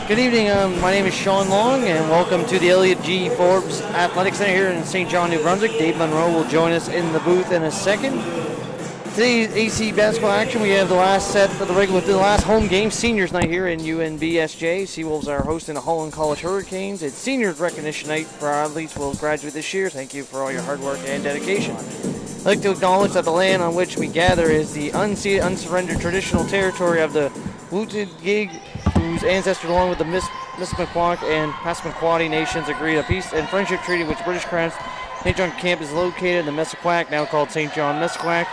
Good evening. My name is Sean Long, and welcome to the Elliott G. Forbes Athletic Center here in St. John, New Brunswick. Dave Monroe will join us in the booth in a second. Today's AC basketball action, we have the last set of the last home game, seniors night here in UNBSJ. Seawolves are hosting the Holland College Hurricanes. It's seniors recognition night for our athletes who will graduate this year. Thank you for all your hard work and dedication. I'd like to acknowledge that the land on which we gather is the unceded, unsurrendered traditional territory of the Wootagig, whose ancestors, along with the Mississippiquak and Passamaquoddy nations, agreed a peace and friendship treaty which British Crown St. John Camp is located in the Mississippiquak, now called St. John Mississippiquak.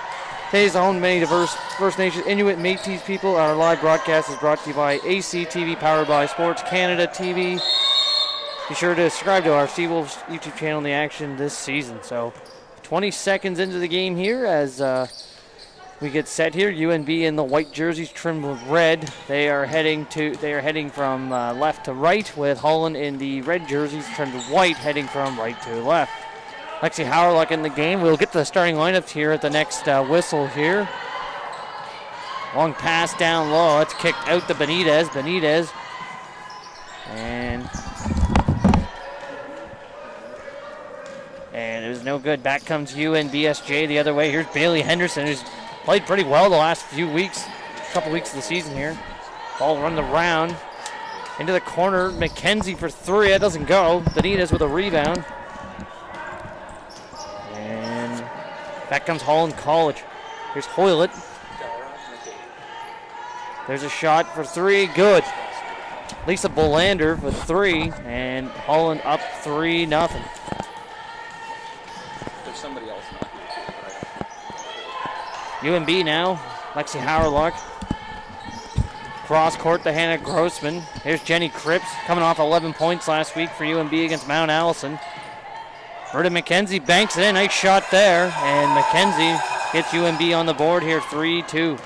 Today is the home of many diverse First Nations, Inuit, and Métis people. Our live broadcast is brought to you by ACTV, powered by Sports Canada TV. Be sure to subscribe to our Seawolves YouTube channel in the action this season. So, 20 seconds into the game here as we get set here. UNB in the white jerseys trimmed with red. They are heading from left to right, with Holland in the red jerseys trimmed with white, heading from right to left. Lexi Howerluck in the game. We'll get to the starting lineups here at the next whistle here. Long pass down low. It's kicked out to Benitez. And it was no good. Back comes UNBSJ the other way. Here's Bailey Henderson, who's played pretty well the last couple weeks of the season here. Ball run the round. Into the corner. McKenzie for three. That doesn't go. Benitez with a rebound. And back comes Holland College. Here's Hoylett. There's a shot for three. Good. Lisa Bolander for three. And Holland up 3-0. There's somebody else not UNB now. Lexi Howerluck. Cross court to Hannah Grossman. Here's Jenny Cripps, coming off 11 points last week for UNB against Mount Allison. Berta McKenzie banks it in. Nice shot there. And McKenzie gets UNB on the board here, 3-2.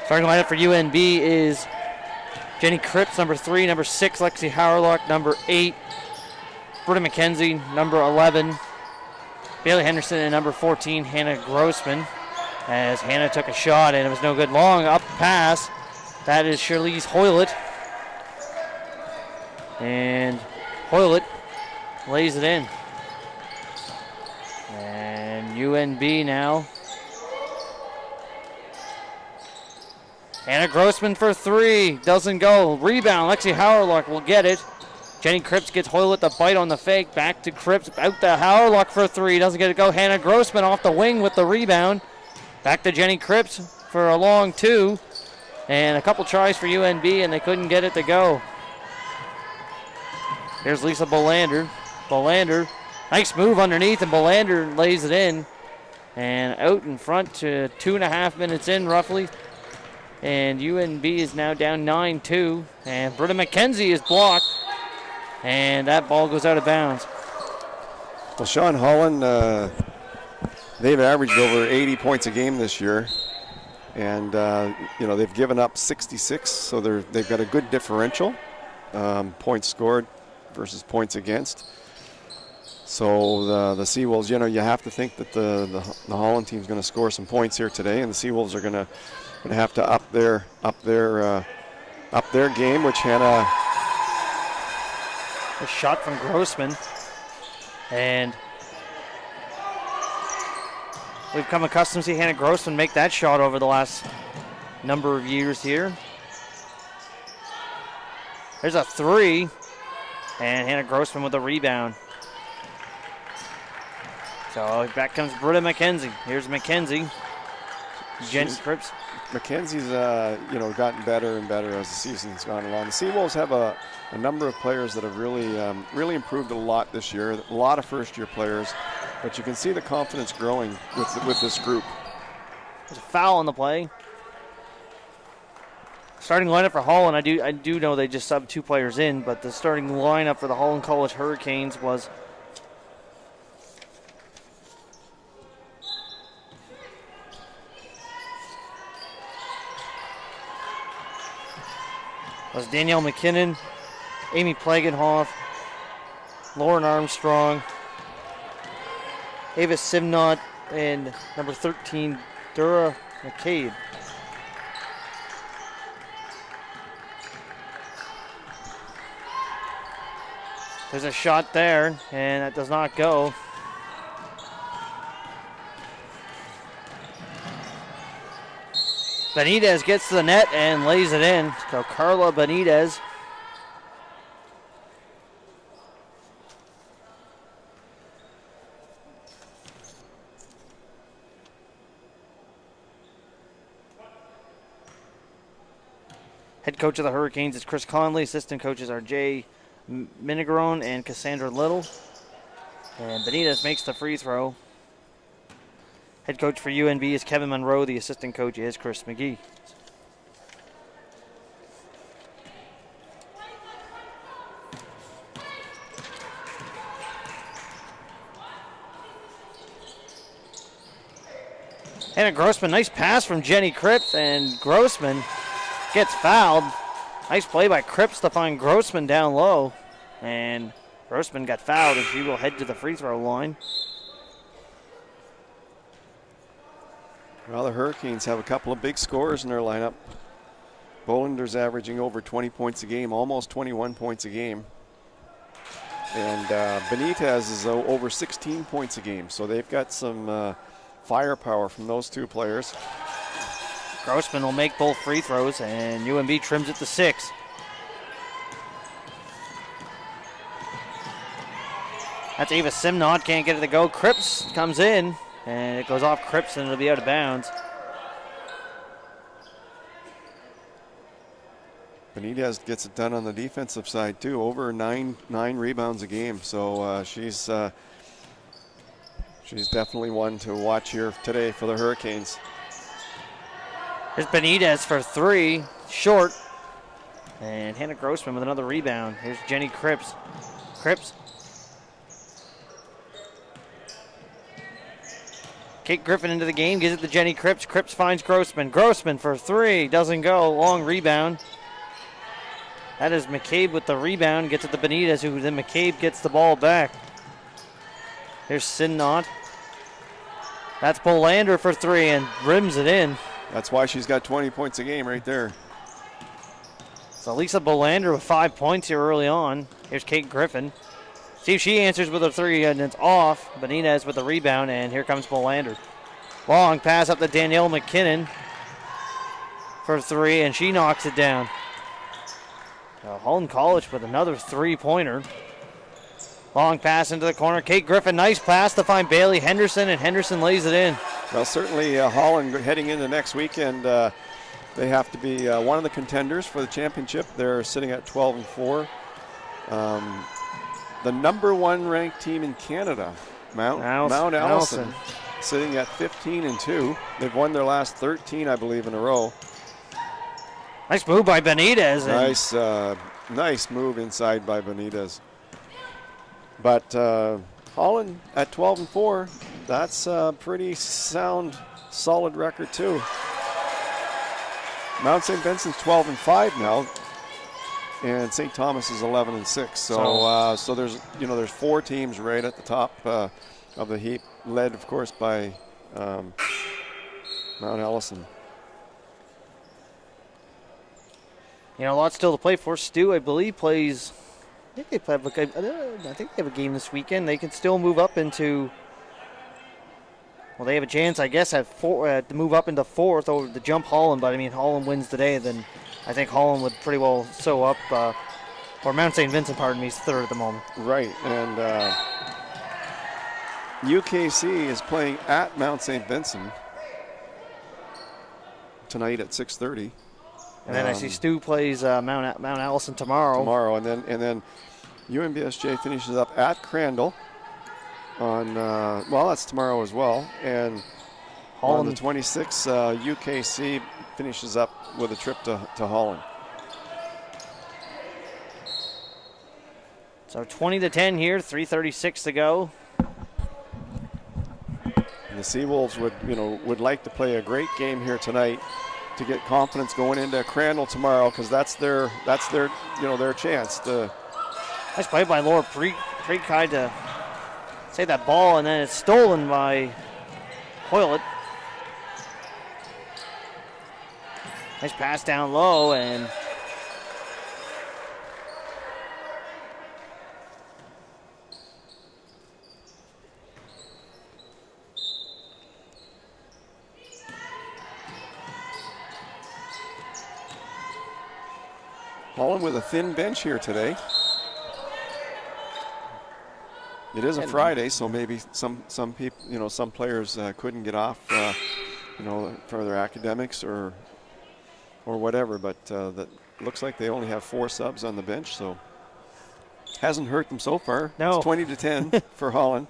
Starting lineup for UNB is Jenny Cripps, number 3, number 6, Lexi Howerluck, number 8, Berta McKenzie, number 11, Bailey Henderson, and number 14, Hannah Grossman. As Hannah took a shot and it was no good. Long up pass. That is Charlize Hoylett. And Hoylett lays it in. And UNB now. Hannah Grossman for three. Doesn't go. Rebound. Lexi Howerluck will get it. Jenny Cripps gets Hoylett to bite on the fake. Back to Cripps. Out to Howerluck for three. Doesn't get it go. Hannah Grossman off the wing with the rebound. Back to Jenny Cripps for a long two. And a couple tries for UNB, and they couldn't get it to go. Here's Lisa Bolander. Bolander. Nice move underneath, and Bolander lays it in. And out in front to 2.5 minutes in, roughly. And UNB is now down 9-2. And Britta McKenzie is blocked. And that ball goes out of bounds. Well, Sean, Holland, they've averaged over 80 points a game this year. And, they've given up 66, so they've got a good differential. Points scored versus points against. So the Seawolves, you have to think that the Holland team's going to score some points here today, and the Seawolves are going to have to up their game, which Hannah. A shot from Grossman, and we've come accustomed to see Hannah Grossman make that shot over the last number of years here. There's a three, and Hannah Grossman with a rebound. So back comes Britta McKenzie. Here's McKenzie. Jenny Cripps. McKenzie's gotten better and better as the season's gone along. The Seawolves have a number of players that have really improved a lot this year. A lot of first-year players, but you can see the confidence growing with this group. There's a foul on the play. Starting lineup for Holland, I do know they just subbed 2 players in, but the starting lineup for the Holland College Hurricanes was Danielle McKinnon, Amy Plagenhoff, Lauren Armstrong, Ava Simnott, and number 13, Dura McCabe. There's a shot there, and that does not go. Benitez gets to the net and lays it in. So Carla Benitez. Head coach of the Hurricanes is Chris Conley. Assistant coaches are Jay Minigron and Cassandra Little. And Benitez makes the free throw. Head coach for UNB is Kevin Monroe. The assistant coach is Chris McGee. Hannah Grossman, nice pass from Jenny Cripps, and Grossman gets fouled. Nice play by Cripps to find Grossman down low. And Grossman got fouled, and she will head to the free throw line. Well, the Hurricanes have a couple of big scorers in their lineup. Bolander's averaging over 20 points a game, almost 21 points a game. And Benitez is over 16 points a game. So they've got some firepower from those two players. Grossman will make both free throws, and UNB trims it to 6. That's Ava Simnod, can't get it to go. Cripps comes in, and it goes off Cripps, and it'll be out of bounds. Benitez gets it done on the defensive side too, over nine rebounds a game. So she's definitely one to watch here today for the Hurricanes. Here's Benitez for 3, short. And Hannah Grossman with another rebound. Here's Jenny Cripps. Cripps. Kate Griffin into the game, gives it to Jenny Cripps. Cripps finds Grossman. Grossman for 3, doesn't go. Long rebound. That is McCabe with the rebound, gets it to Benitez, who then McCabe gets the ball back. Here's Sinnott. That's Bolander for 3 and rims it in. That's why she's got 20 points a game right there. So Lisa Bolander with 5 points here early on. Here's Kate Griffin. See if she answers with a 3, and it's off. Benitez with the rebound, and here comes Bolander. Long pass up to Danielle McKinnon for 3, and she knocks it down. Holland College with another 3-pointer. Long pass into the corner. Kate Griffin, nice pass to find Bailey Henderson, and Henderson lays it in. Well, certainly Holland heading into next weekend, they have to be one of the contenders for the championship. They're sitting at 12-4. The number 1 ranked team in Canada, Mount Allison, sitting at 15-2. They've won their last 13, I believe, in a row. Nice move by Benitez. Nice move inside by Benitez. But Holland at 12-4, that's a pretty sound, solid record too. Mount St. Vincent's 12-5 now, and St. Thomas is 11-6. So there's 4 teams right at the top of the heap, led of course by Mount Allison. A lot still to play for. Stu, I believe, plays. I think they have a game this weekend. They can still move up into. Well, they have a chance, I guess, at 4 to move up into 4th over the jump Holland. But I mean, Holland wins today, then I think Holland would pretty well sew up. Or Mount St. Vincent, pardon me, is 3rd at the moment. Right, and UKC is playing at Mount St. Vincent tonight at 6:30. And then I see Stu plays Mount Allison tomorrow. And then UNBSJ finishes up at Crandall on that's tomorrow as well. And Holland. On the 26th, UKC finishes up with a trip to Holland. So 20-10 here, 3:36 to go. And the Seawolves would like to play a great game here tonight to get confidence going into Crandall tomorrow, because that's their chance to. Nice play by Laura Prekai to save that ball, and then it's stolen by Hoylett. Nice pass down low, and Holland with a thin bench here today. It is a Friday, so maybe some people, some players couldn't get off, for their academics or whatever. But that looks like they only have 4 subs on the bench, so hasn't hurt them so far. No. It's 20-10 for Holland.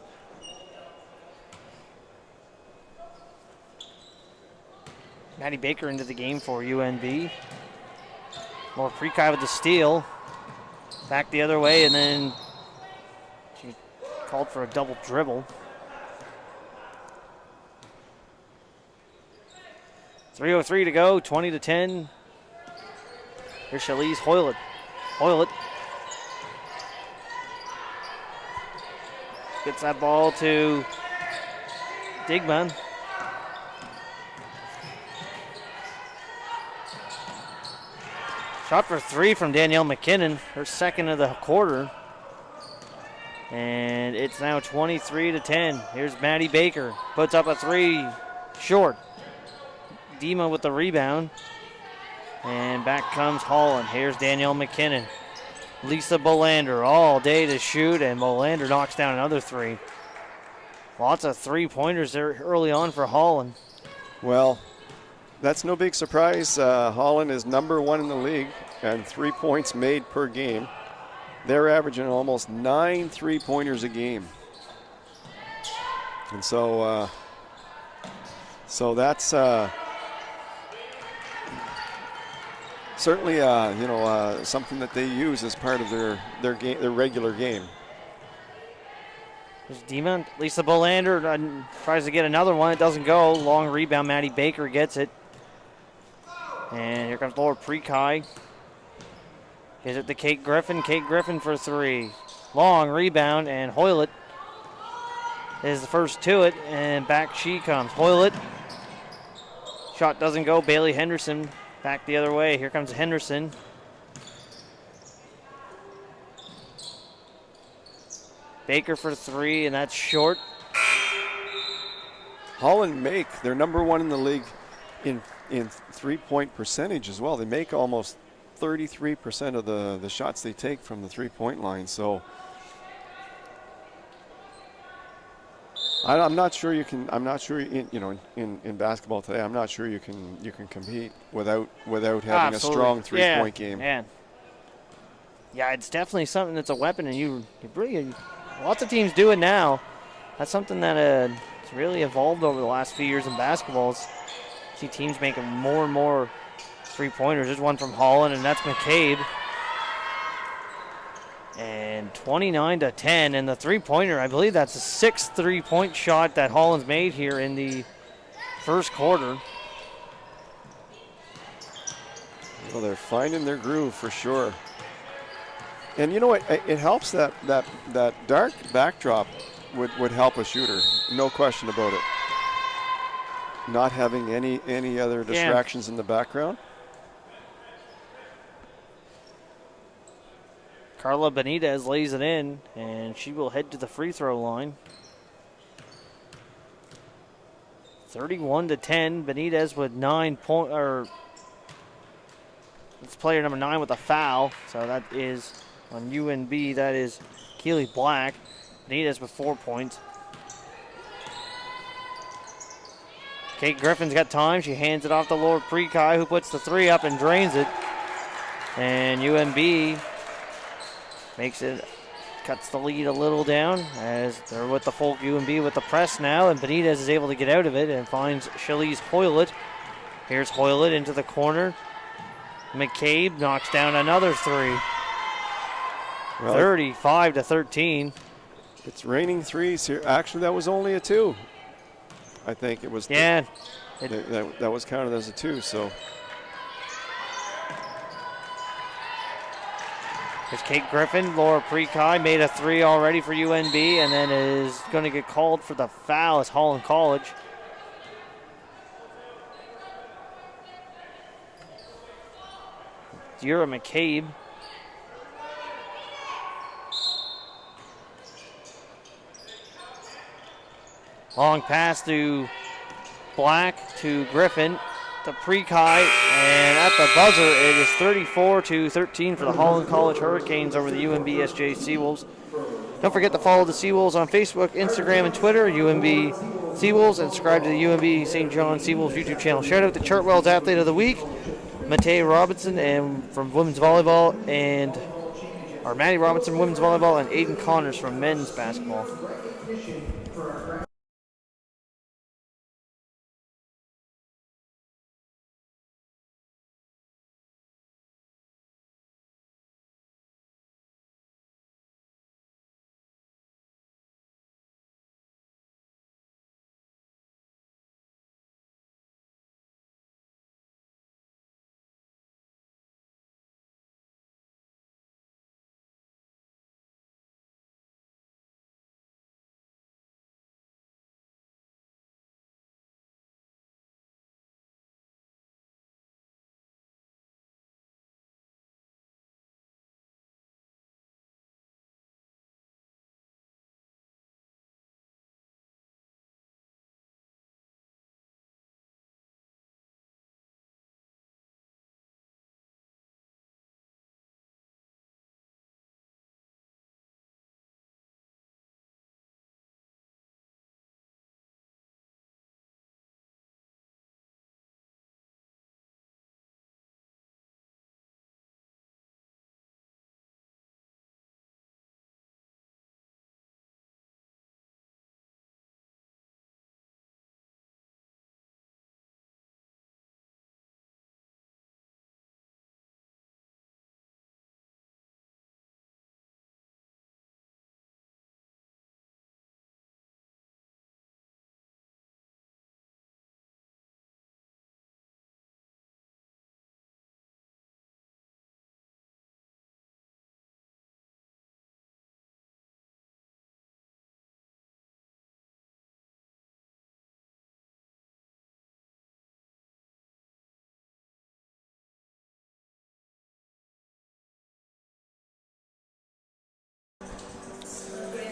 Maddie Baker into the game for UNB. More Prekai with the steal. Back the other way, and then she called for a double dribble. 3:03 to go, 20-10. Here's Shalise Hoylett. Hoylett gets that ball to Digman. Shot for 3 from Danielle McKinnon, her second of the quarter. And it's now 23-10. Here's Maddie Baker, puts up a 3, short. Dima with the rebound. And back comes Holland. Here's Danielle McKinnon. Lisa Bolander all day to shoot, and Bolander knocks down another 3. Lots of 3-pointers there early on for Holland. Well, that's no big surprise. Holland is number 1 in the league and 3 points made per game. They're averaging almost 9 3-pointers a game. And so that's certainly something that they use as part of their game, their regular game. There's Dima. Lisa Bolander tries to get another one. It doesn't go. Long rebound. Maddie Baker gets it. And here comes Laura Prekai. Gives it to Kate Griffin. Kate Griffin for 3. Long rebound, and Hoylett is the first to it, and back she comes. Hoylett. Shot doesn't go. Bailey Henderson back the other way. Here comes Henderson. Baker for 3, and that's short. Holland they're number 1 in the league in 3-point percentage as well. They make almost 33% of the shots they take from the 3-point line. So I'm not sure you can. I'm not sure in basketball today. I'm not sure you can compete without having a strong 3-point game. Yeah, it's definitely something that's a weapon, and you really lots of teams do it now. That's something that it's really evolved over the last few years in basketball. See teams making more and more 3-pointers. There's one from Holland, and that's McCabe. And 29-10, and the 3-pointer, I believe that's the 6th 3-point shot that Holland's made here in the first quarter. Well, they're finding their groove for sure. And you know what? It helps that dark backdrop would help a shooter, no question about it. Not having any other distractions in the background. Carla Benitez lays it in, and she will head to the free throw line. 31-10. Benitez with 9 points. It's player number 9 with a foul. So that is on UNB. That is Keely Black. Benitez with 4 points. Kate Griffin's got time. She hands it off to Laura Prekai, who puts the 3 up and drains it. And UNB makes it, cuts the lead a little down as they're with the full UNB with the press now, and Benitez is able to get out of it and finds Shalise Hoylett. Here's Hoylett into the corner. McCabe knocks down another 3. Well, 35-13. It's raining 3s here. Actually, that was only a 2. I think it was. Yeah. That was counted as a 2, so. There's Kate Griffin. Laura Prekai made a 3 already for UNB, and then is going to get called for the foul as Holland College. Yura McCabe. Long pass to Black to Griffin. to Pre-Kai, and at the buzzer, it is 34-13 for the Holland College Hurricanes over the UNBSJ Seawolves. Don't forget to follow the Seawolves on Facebook, Instagram, and Twitter, UNB Seawolves, and subscribe to the UNB St. John Seawolves YouTube channel. Shout out to Chartwell's Athlete of the Week, Matei Robinson, and from women's volleyball, and Maddie Robinson women's volleyball, and Aiden Connors from men's basketball.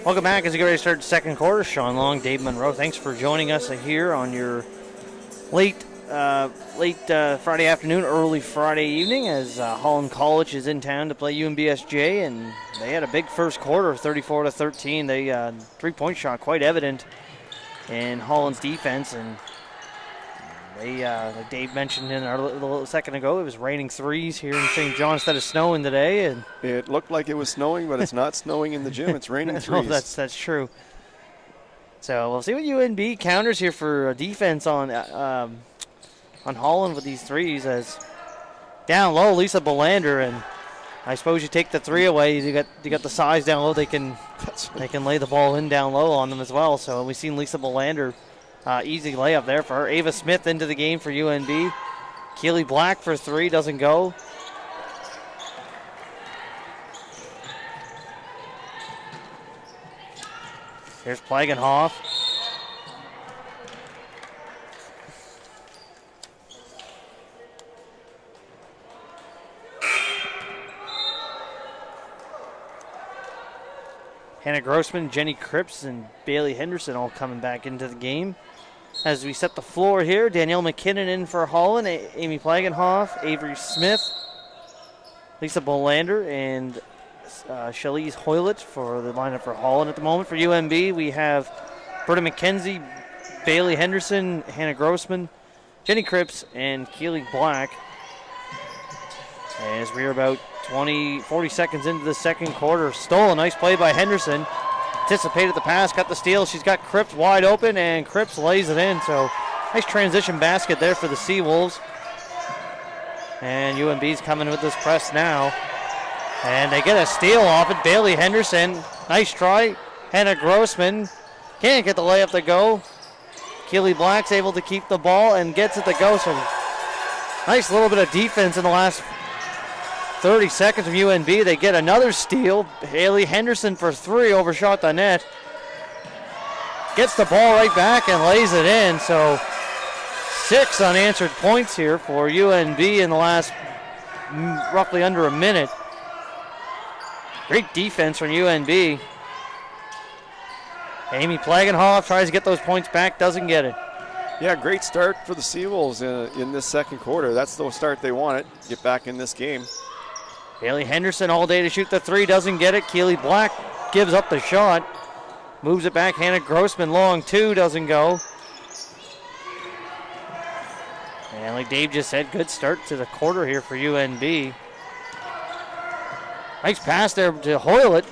Welcome back as we get ready to start the second quarter. Sean Long, Dave Monroe, thanks for joining us here on your late Friday afternoon, early Friday evening, as Holland College is in town to play UNBSJ, and they had a big first quarter, 34-13. They three-point shot quite evident in Holland's defense, and they, like Dave mentioned a little second ago, it was raining threes here in St. John instead of snowing today, and it looked like it was snowing, but it's not snowing in the gym. It's raining threes. No, that's true. So we'll see what UNB counters here for defense on Holland with these threes. As down low, Lisa Belander, and I suppose you take the three away, you got the size down low. They can lay the ball in down low on them as well. So we've seen Lisa Belander. Easy layup there for her. Ava Smith into the game for UNB. Keely Black for three, doesn't go. Here's Plagenhoff. Hannah Grossman, Jenny Cripps, and Bailey Henderson all coming back into the game. As we set the floor here, Danielle McKinnon in for Holland, Amy Plagenhoff, Avery Smith, Lisa Bolander, and Shalise Hoylett for the lineup for Holland at the moment. For UNB, we have Berta McKenzie, Bailey Henderson, Hannah Grossman, Jenny Cripps, and Keely Black. As we're about 40 seconds into the second quarter. Stole a nice play by Henderson. Anticipated the pass, got the steal. She's got Cripps wide open, and Cripps lays it in. So nice transition basket there for the Seawolves. And UNB's coming with this press now. And they get a steal off it. Bailey Henderson, nice try. Hannah Grossman can't get the layup to go. Keely Black's able to keep the ball and gets it to go. So nice little bit of defense in the last 30 seconds from UNB. They get another steal. Haley Henderson for three, overshot the net. Gets the ball right back and lays it in. So 6 unanswered points here for UNB in the last roughly under a minute. Great defense from UNB. Amy Plagenhoff tries to get those points back, doesn't get it. Yeah, great start for the Seawolves in this second quarter. That's the start they wanted. Get back in this game. Bailey Henderson all day to shoot the three, doesn't get it. Keely Black gives up the shot. Moves it back. Hannah Grossman long two, doesn't go. And like Dave just said, good start to the quarter here for UNB. Nice pass there to Hoylett.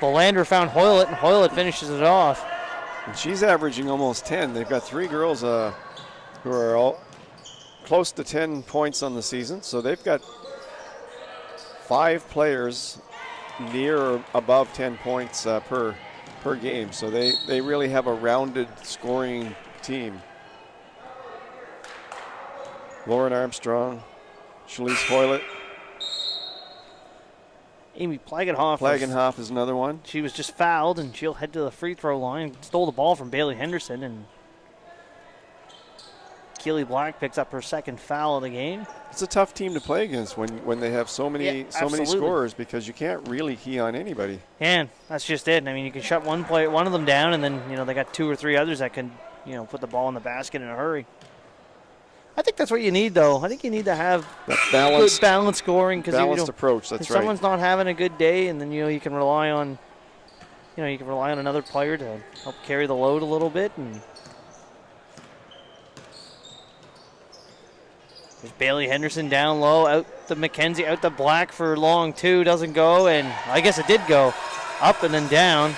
Belander found Hoylett, and Hoylett finishes it off. And she's averaging almost 10. They've got three girls who are all close to 10 points on the season. So they've got 5 players near or above 10 points per game. So they really have a rounded scoring team. Lauren Armstrong, Shalise Hoylett. Amy Plagenhoff. Plagenhoff is another one. She was just fouled, and she'll head to the free throw line. Stole the ball from Bailey Henderson, and Keely Black picks up her second foul of the game. It's a tough team to play against when they have so many scorers, because you can't really key on anybody. Yeah, that's just it. I mean, you can shut one of them down, and then they got 2 or 3 others that can put the ball in the basket in a hurry. I think that's what you need, though. I think you need to have good balanced scoring, because balanced approach. That's right. If someone's not having a good day, and then you can rely on another player to help carry the load a little bit. And there's Bailey Henderson down low, out to McKenzie, out to Black for long two, doesn't go, and I guess it did go up and then down.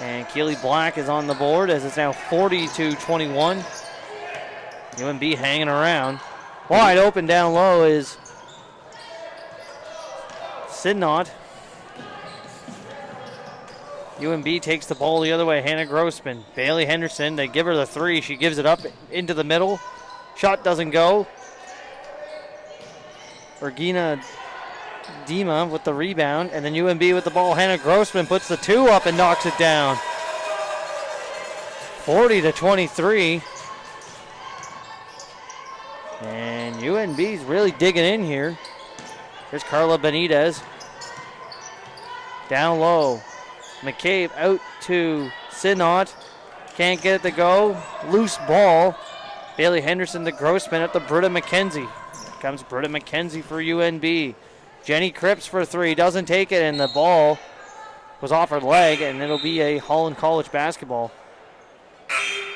And Keely Black is on the board as it's now 40-21. UNB hanging around. Wide open down low is Sidnot. UNB takes the ball the other way. Hannah Grossman. Bailey Henderson, they give her the three. She gives it up into the middle. Shot doesn't go. Regina Dima with the rebound. And then UNB with the ball. Hannah Grossman puts the two up and knocks it down. 40-23. And UNB's really digging in here. Here's Carla Benitez. Down low. McCabe out to Sidnot. Can't get it to go. Loose ball. Bailey Henderson to Grossman at the Britta McKenzie. Here comes Britta McKenzie for UNB. Jenny Cripps for three. Doesn't take it, and the ball was off her leg, and it'll be a Holland College basketball.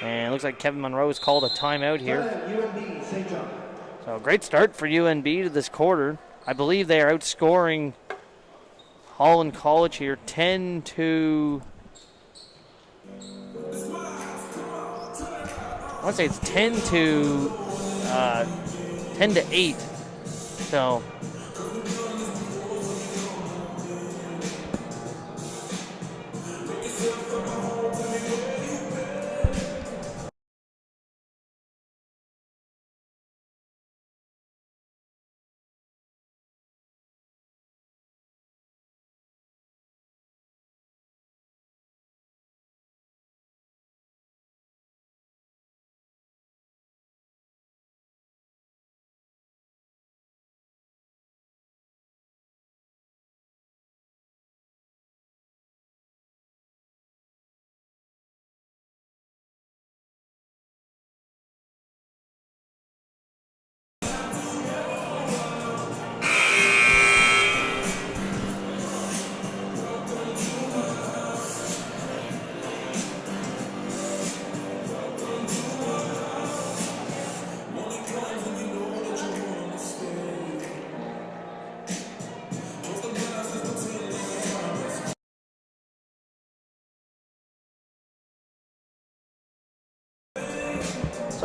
And it looks like Kevin Monroe has called a timeout here. So great start for UNB to this quarter. I believe they are outscoring Holland College here 10-8. So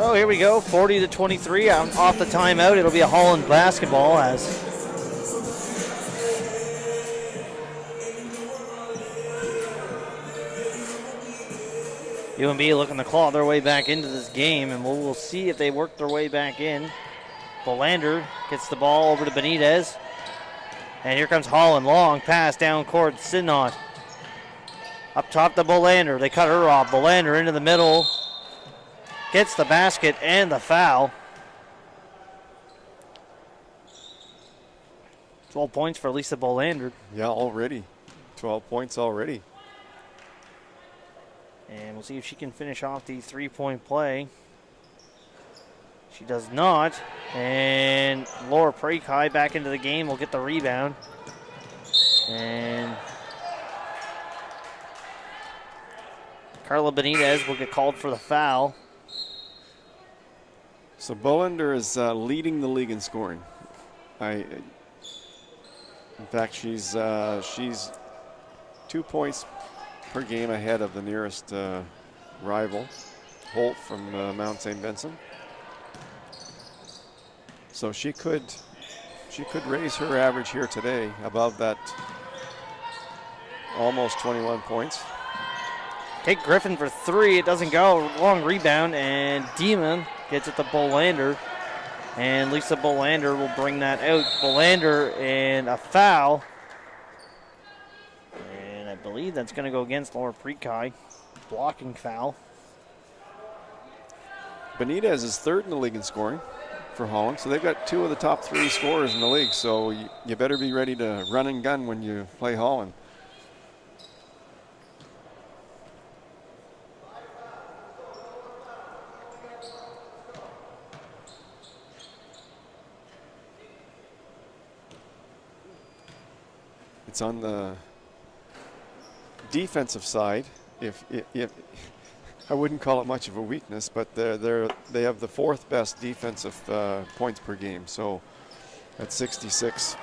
So here we go, 40-23 off the timeout. It'll be a Holland basketball as UNB looking to claw their way back into this game, and we'll see if they work their way back in. Belander gets the ball over to Benitez. And here comes Holland, long pass down court, Sidnot. Up top to Belander, they cut her off. Belander into the middle. Gets the basket and the foul. 12 points for Lisa Bolander. Yeah, already. 12 points already. And we'll see if she can finish off the three-point play. She does not. And Laura Prekai back into the game will get the rebound. And Carla Benitez will get called for the foul. So Bolander is leading the league in scoring. In fact, she's 2 points per game ahead of the nearest rival, Holt from Mount St. Vincent. So she could raise her average here today above that almost 21 points. Kate Griffin for three. It doesn't go. Long rebound, and Demon gets it to Bolander. And Lisa Bolander will bring that out. Bolander and a foul. And I believe that's going to go against Laura Prekai. Blocking foul. Benitez is third in the league in scoring for Holland. So they've got two of the top three scorers in the league. So you better be ready to run and gun when you play Holland. It's on the defensive side. If I wouldn't call it much of a weakness, but they have the fourth best defensive points per game. So at 66.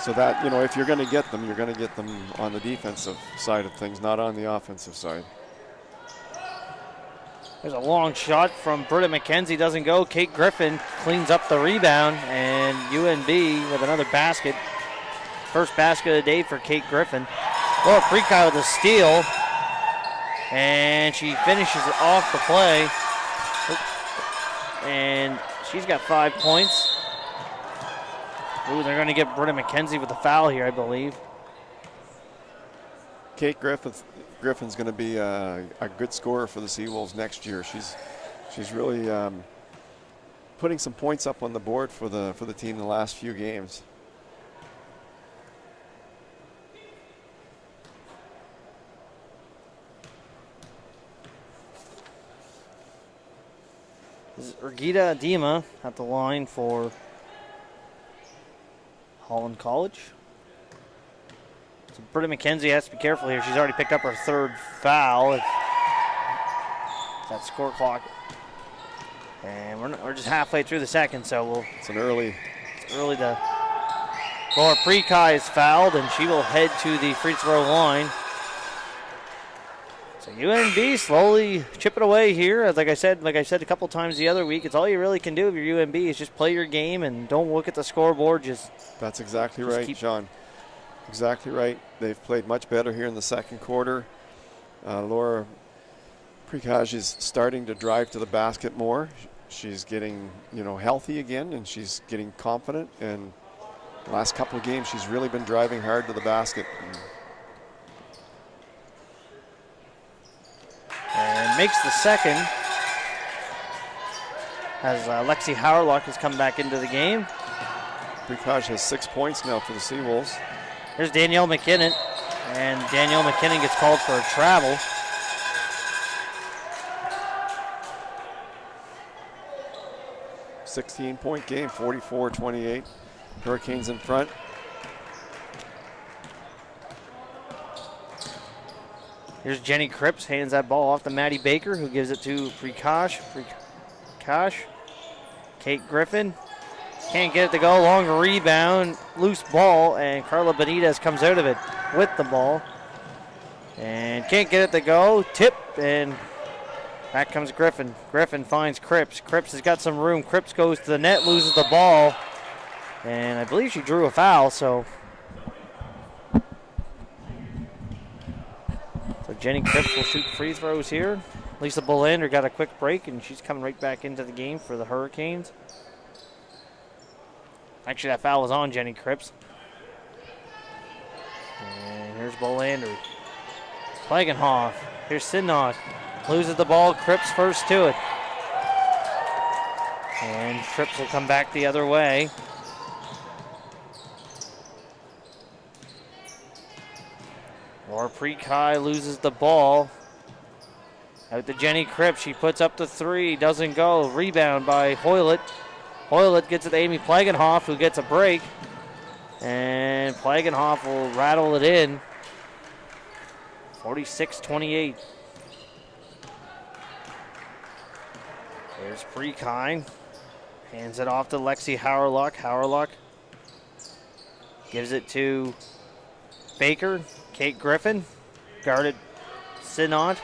So that, if you're going to get them, you're going to get them on the defensive side of things, not on the offensive side. There's a long shot from Britta McKenzie, doesn't go. Kate Griffin cleans up the rebound, and UNB with another basket. First basket of the day for Kate Griffin. Laura Prekai with a steal, and she finishes it off the play. And she's got 5 points. Ooh, they're going to get Britta McKenzie with a foul here, I believe. Kate Griffin's going to be a good scorer for the Seawolves next year. She's really putting some points up on the board for the team in the last few games. This is Urgita Adema at the line for Holland College. So Britta McKenzie has to be careful here. She's already picked up her third foul. That score clock. And we're just halfway through the second, so it's early to. Laura Prekai is fouled, and she will head to the free throw line. So UNB slowly chipping away here. Like I said a couple times the other week, it's all you really can do if you're UNB is just play your game and don't look at the scoreboard. That's exactly right, Sean. Exactly right. They've played much better here in the second quarter. Laura Prekai is starting to drive to the basket more. She's getting healthy again, and she's getting confident. And the last couple of games, she's really been driving hard to the basket. And makes the second as Lexi Howerlock has come back into the game. Prekai has 6 points now for the Seawolves. Here's Danielle McKinnon, and Danielle McKinnon gets called for a travel. .16 game, 44-28. Hurricanes in front. Here's Jenny Cripps, hands that ball off to Maddie Baker, who gives it to Prakash. Kate Griffin can't get it to go. Long rebound, loose ball, and Carla Benitez comes out of it with the ball. And can't get it to go. Tip, and back comes Griffin. Griffin finds Cripps. Cripps has got some room. Cripps goes to the net, loses the ball. And I believe she drew a foul, so Jenny Cripps will shoot free throws here. Lisa Bolander got a quick break, and she's coming right back into the game for the Hurricanes. Actually, that foul was on Jenny Cripps. And here's Bolander. Klagenhoff. Here's Sinnock. Loses the ball. Cripps first to it. And Cripps will come back the other way. Laura Prekai loses the ball Out to Jenny Cripps. She puts up the three. Doesn't go. Rebound by Hoylett. Hoylett gets it to Amy Plagenhoff, who gets a break. And Plagenhoff will rattle it in. 46-28. There's Prekine. Hands it off to Lexi Howerluck. Howerluck gives it to Baker. Kate Griffin. Guarded Sinot.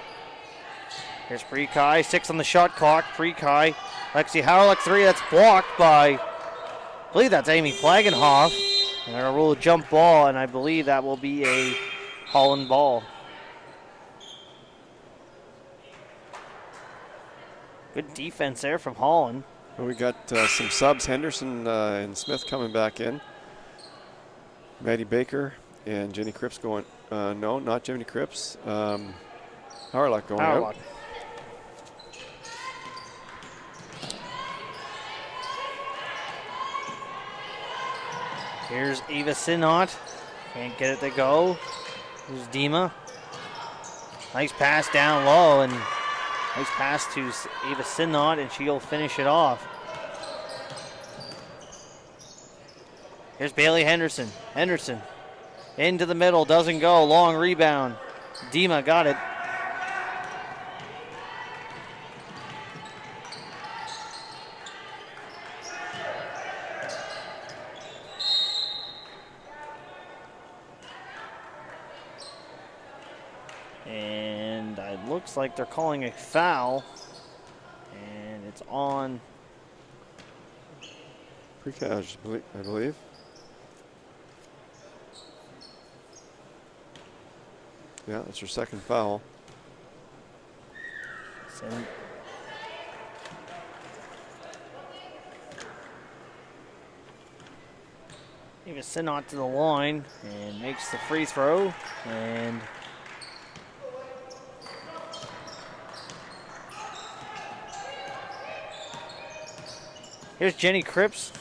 Here's Prekine. 6 on the shot clock. Prekine. Lexi Howerluck 3. That's blocked by, I believe that's Amy Plagenhoff. And they're going to rule a jump ball, and I believe that will be a Holland ball. Good defense there from Holland. Well, we got some subs. Henderson and Smith coming back in. Maddie Baker and Jenny Cripps going. No, not Jenny Cripps. Howerluck going out. Here's Ava Sinot. Can't get it to go. Here's Dima. Nice pass down low, and nice pass to Ava Sinot, and she'll finish it off. Here's Bailey Henderson. Henderson into the middle, doesn't go. Long rebound. Dima got it. And it looks like they're calling a foul. And it's on Precage, I believe. Yeah, that's her second foul. Ava Sinot to the line and makes the free throw. And here's Jenny Cripps.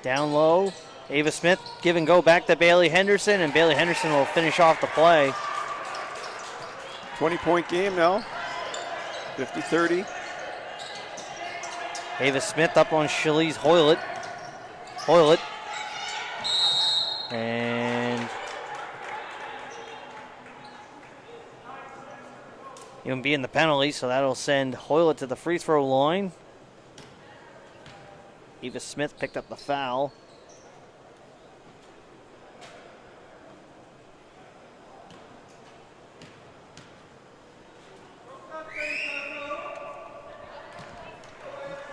Down low. Ava Smith give and go back to Bailey Henderson, and Bailey Henderson will finish off the play. 20-point game now. 50-30. Ava Smith up on Shilly's Hoylett. And UNB in the penalty, so that'll send Hoylett to the free throw line. Ava Smith picked up the foul.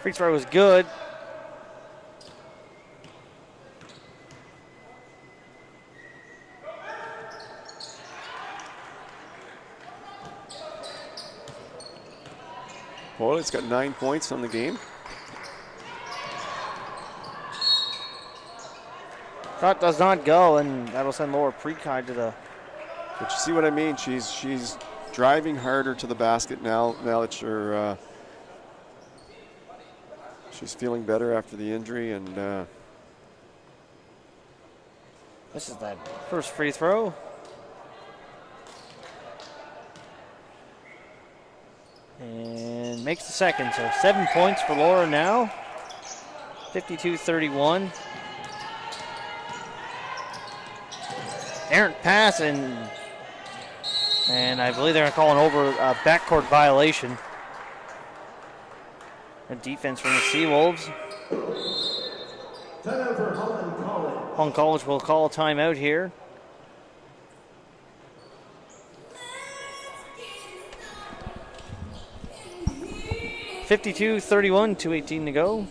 Free throw was good. Hoylett's got 9 points on the game. Shot does not go, and that'll send Laura Prekine to the. But you see what I mean? She's driving harder to the basket now. Now that she's feeling better after the injury, and this is that first free throw. And makes the second, so 7 points for Laura now. 52-31. Errant pass, and I believe they're calling over a backcourt violation. A defense from the Seawolves. Holland College will call a timeout here. (52-31), 2:18 to go.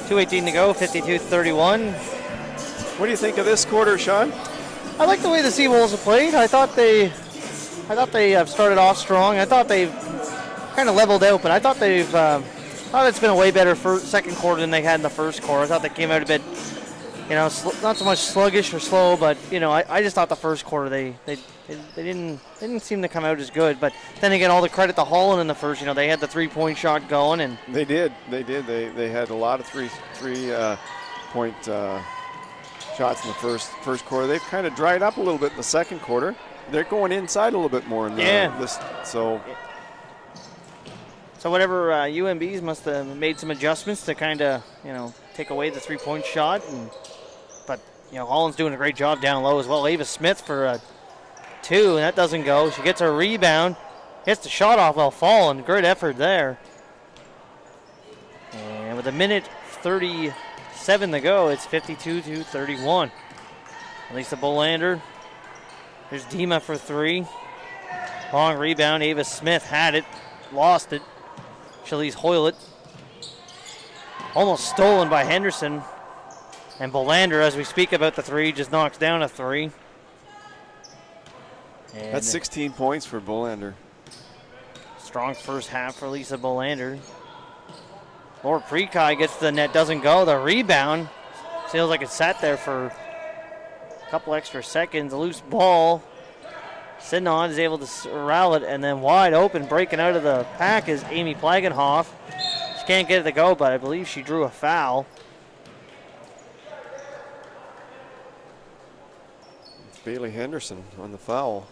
2:18 to go, 52-31. What do you think of this quarter, Sean? I like the way the Seawolves have played. I thought they have started off strong. I thought they've kind of leveled out, but I thought thought it's been a way better second quarter than they had in the first quarter. I thought they came out a bit, not so much sluggish or slow, but I just thought the first quarter they didn't seem to come out as good. But then again, all the credit to Holland in the first. They had the 3-point shot going, and they did. They had a lot of three-point shots in the first quarter. They've kind of dried up a little bit in the second quarter. They're going inside a little bit more in this. So whatever, UNB's must have made some adjustments to kind of take away the 3-point shot, but Holland's doing a great job down low as well. Ava Smith for a 2, and that doesn't go. She gets a rebound, hits the shot off while falling. Great effort there. And with a minute 37 to go, it's 52-31. Lisa Bolander. There's Dima for 3. Long rebound. Ava Smith had it, lost it. Shalise Hoylett. Almost stolen by Henderson. And Bolander, as we speak about the 3, just knocks down a 3. And that's 16 points for Bolander. Strong first half for Lisa Bolander. Laura Prekai gets to the net, doesn't go. The rebound feels like it sat there for a couple extra seconds. A loose ball. Sidnon is able to corral it, and then wide open, breaking out of the pack is Amy Plagenhoff. She can't get it to go, but I believe she drew a foul. It's Bailey Henderson on the foul.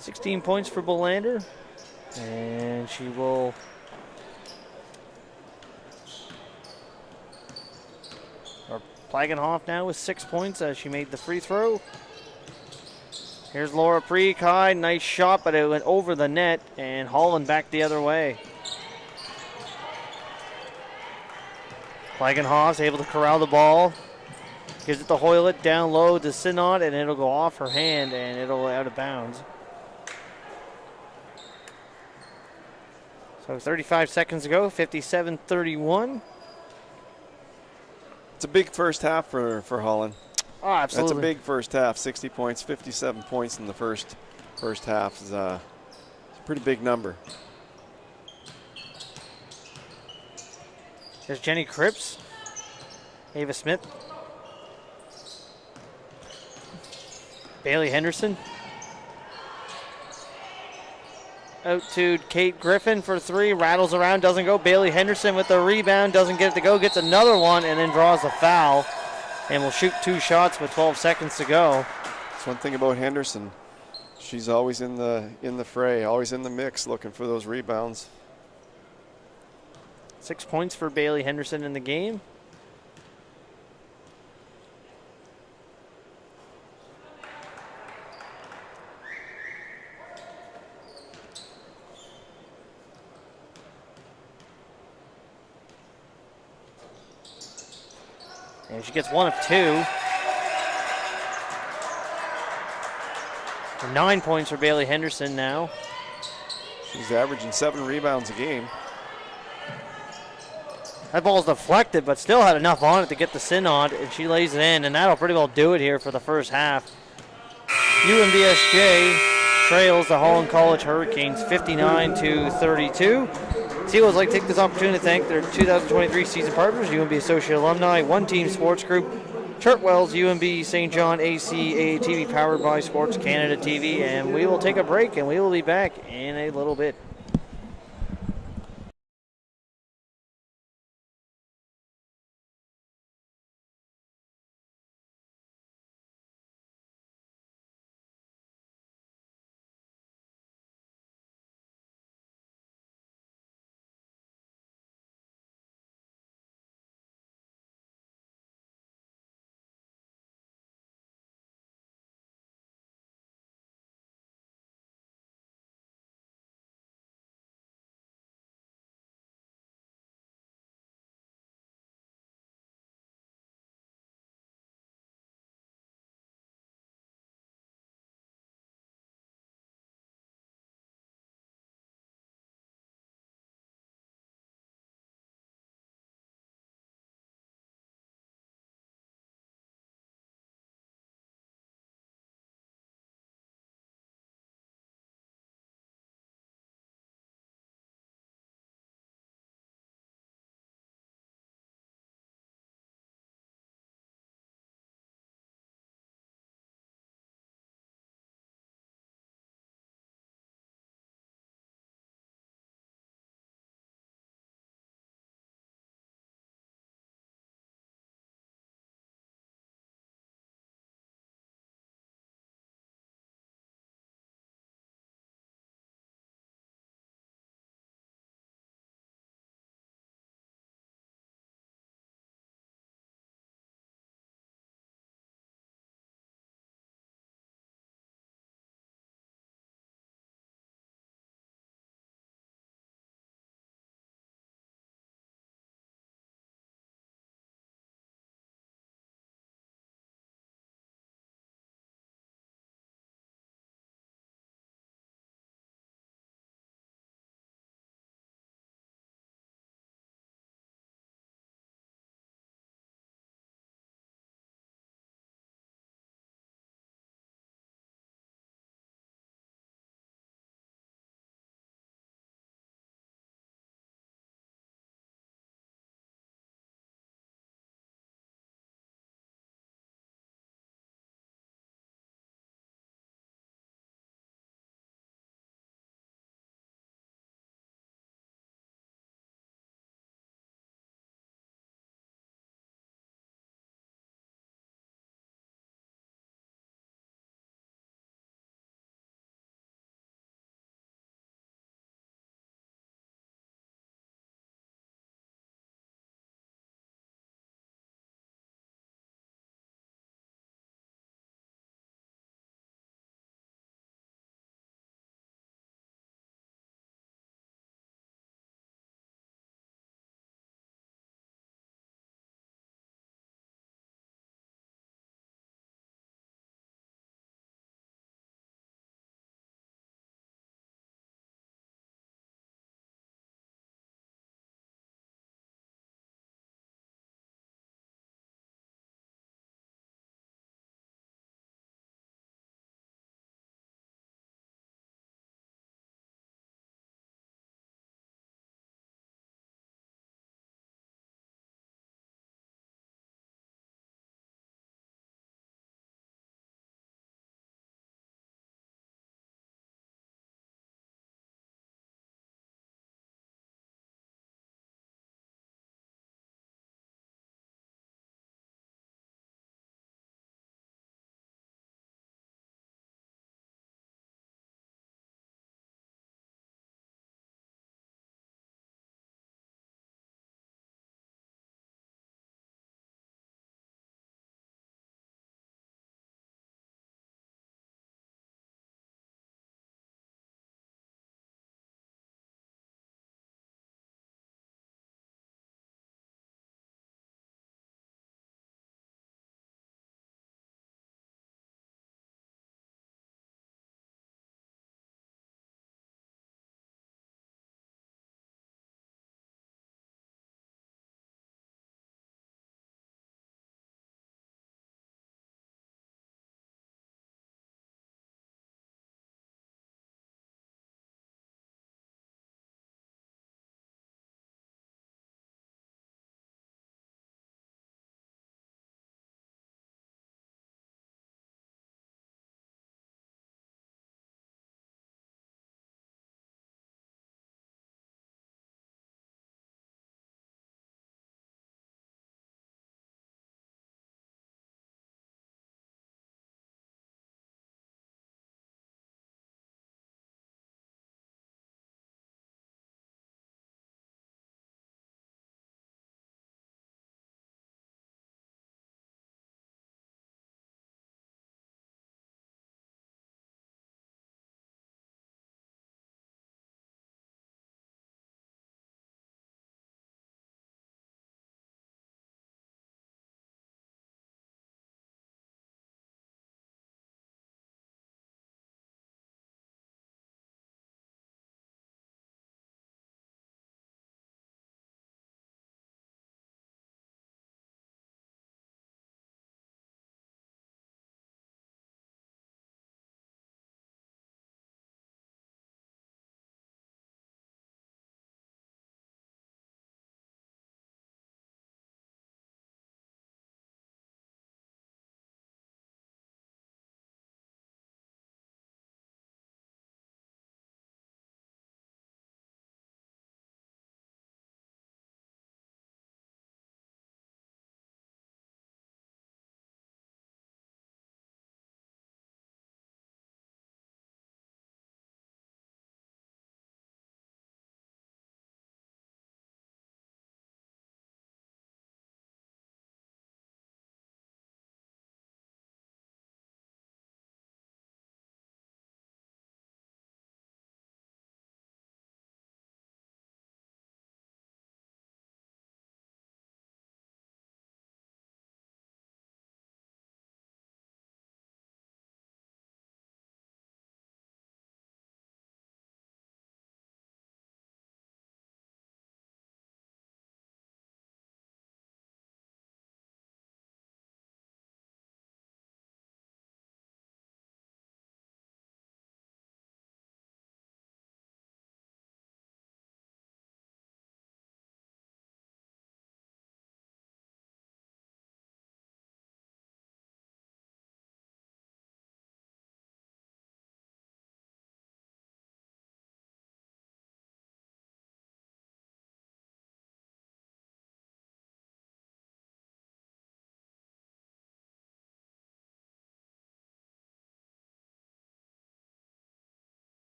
$16 points for Bolander, and she will Plagenhoff now with 6 points as she made the free throw. Here's Laura Prekai, nice shot, but it went over the net, and Holland back the other way. Plagenhoff's able to corral the ball, gives it to Hoylett, down low to Synod, and it'll go off her hand, and it'll go out of bounds. So 35 seconds ago, 57-31. It's a big first half for Holland. Oh, absolutely. That's a big first half. 60 points, 57 points in the first half is a pretty big number. There's Jenny Cripps, Ava Smith, Bailey Henderson. Out to Kate Griffin for 3, rattles around, doesn't go. Bailey Henderson with the rebound, doesn't get it to go, gets another one, and then draws a foul, and will shoot 2 shots with 12 seconds to go. That's one thing about Henderson. She's always in the fray, always in the mix, looking for those rebounds. 6 points for Bailey Henderson in the game. And she gets 1 of 2. For 9 points for Bailey Henderson now. She's averaging 7 rebounds a game. That ball's deflected, but still had enough on it to get the Synod, and she lays it in, and that'll pretty well do it here for the first half. UNBSJ trails the Holland College Hurricanes 59-32. Seawolves like to take this opportunity to thank their 2023 season partners, UNB Associate Alumni, One Team Sports Group, Chartwell's UNB St. John ACAA TV powered by Sports Canada TV, and we will take a break, and we will be back in a little bit.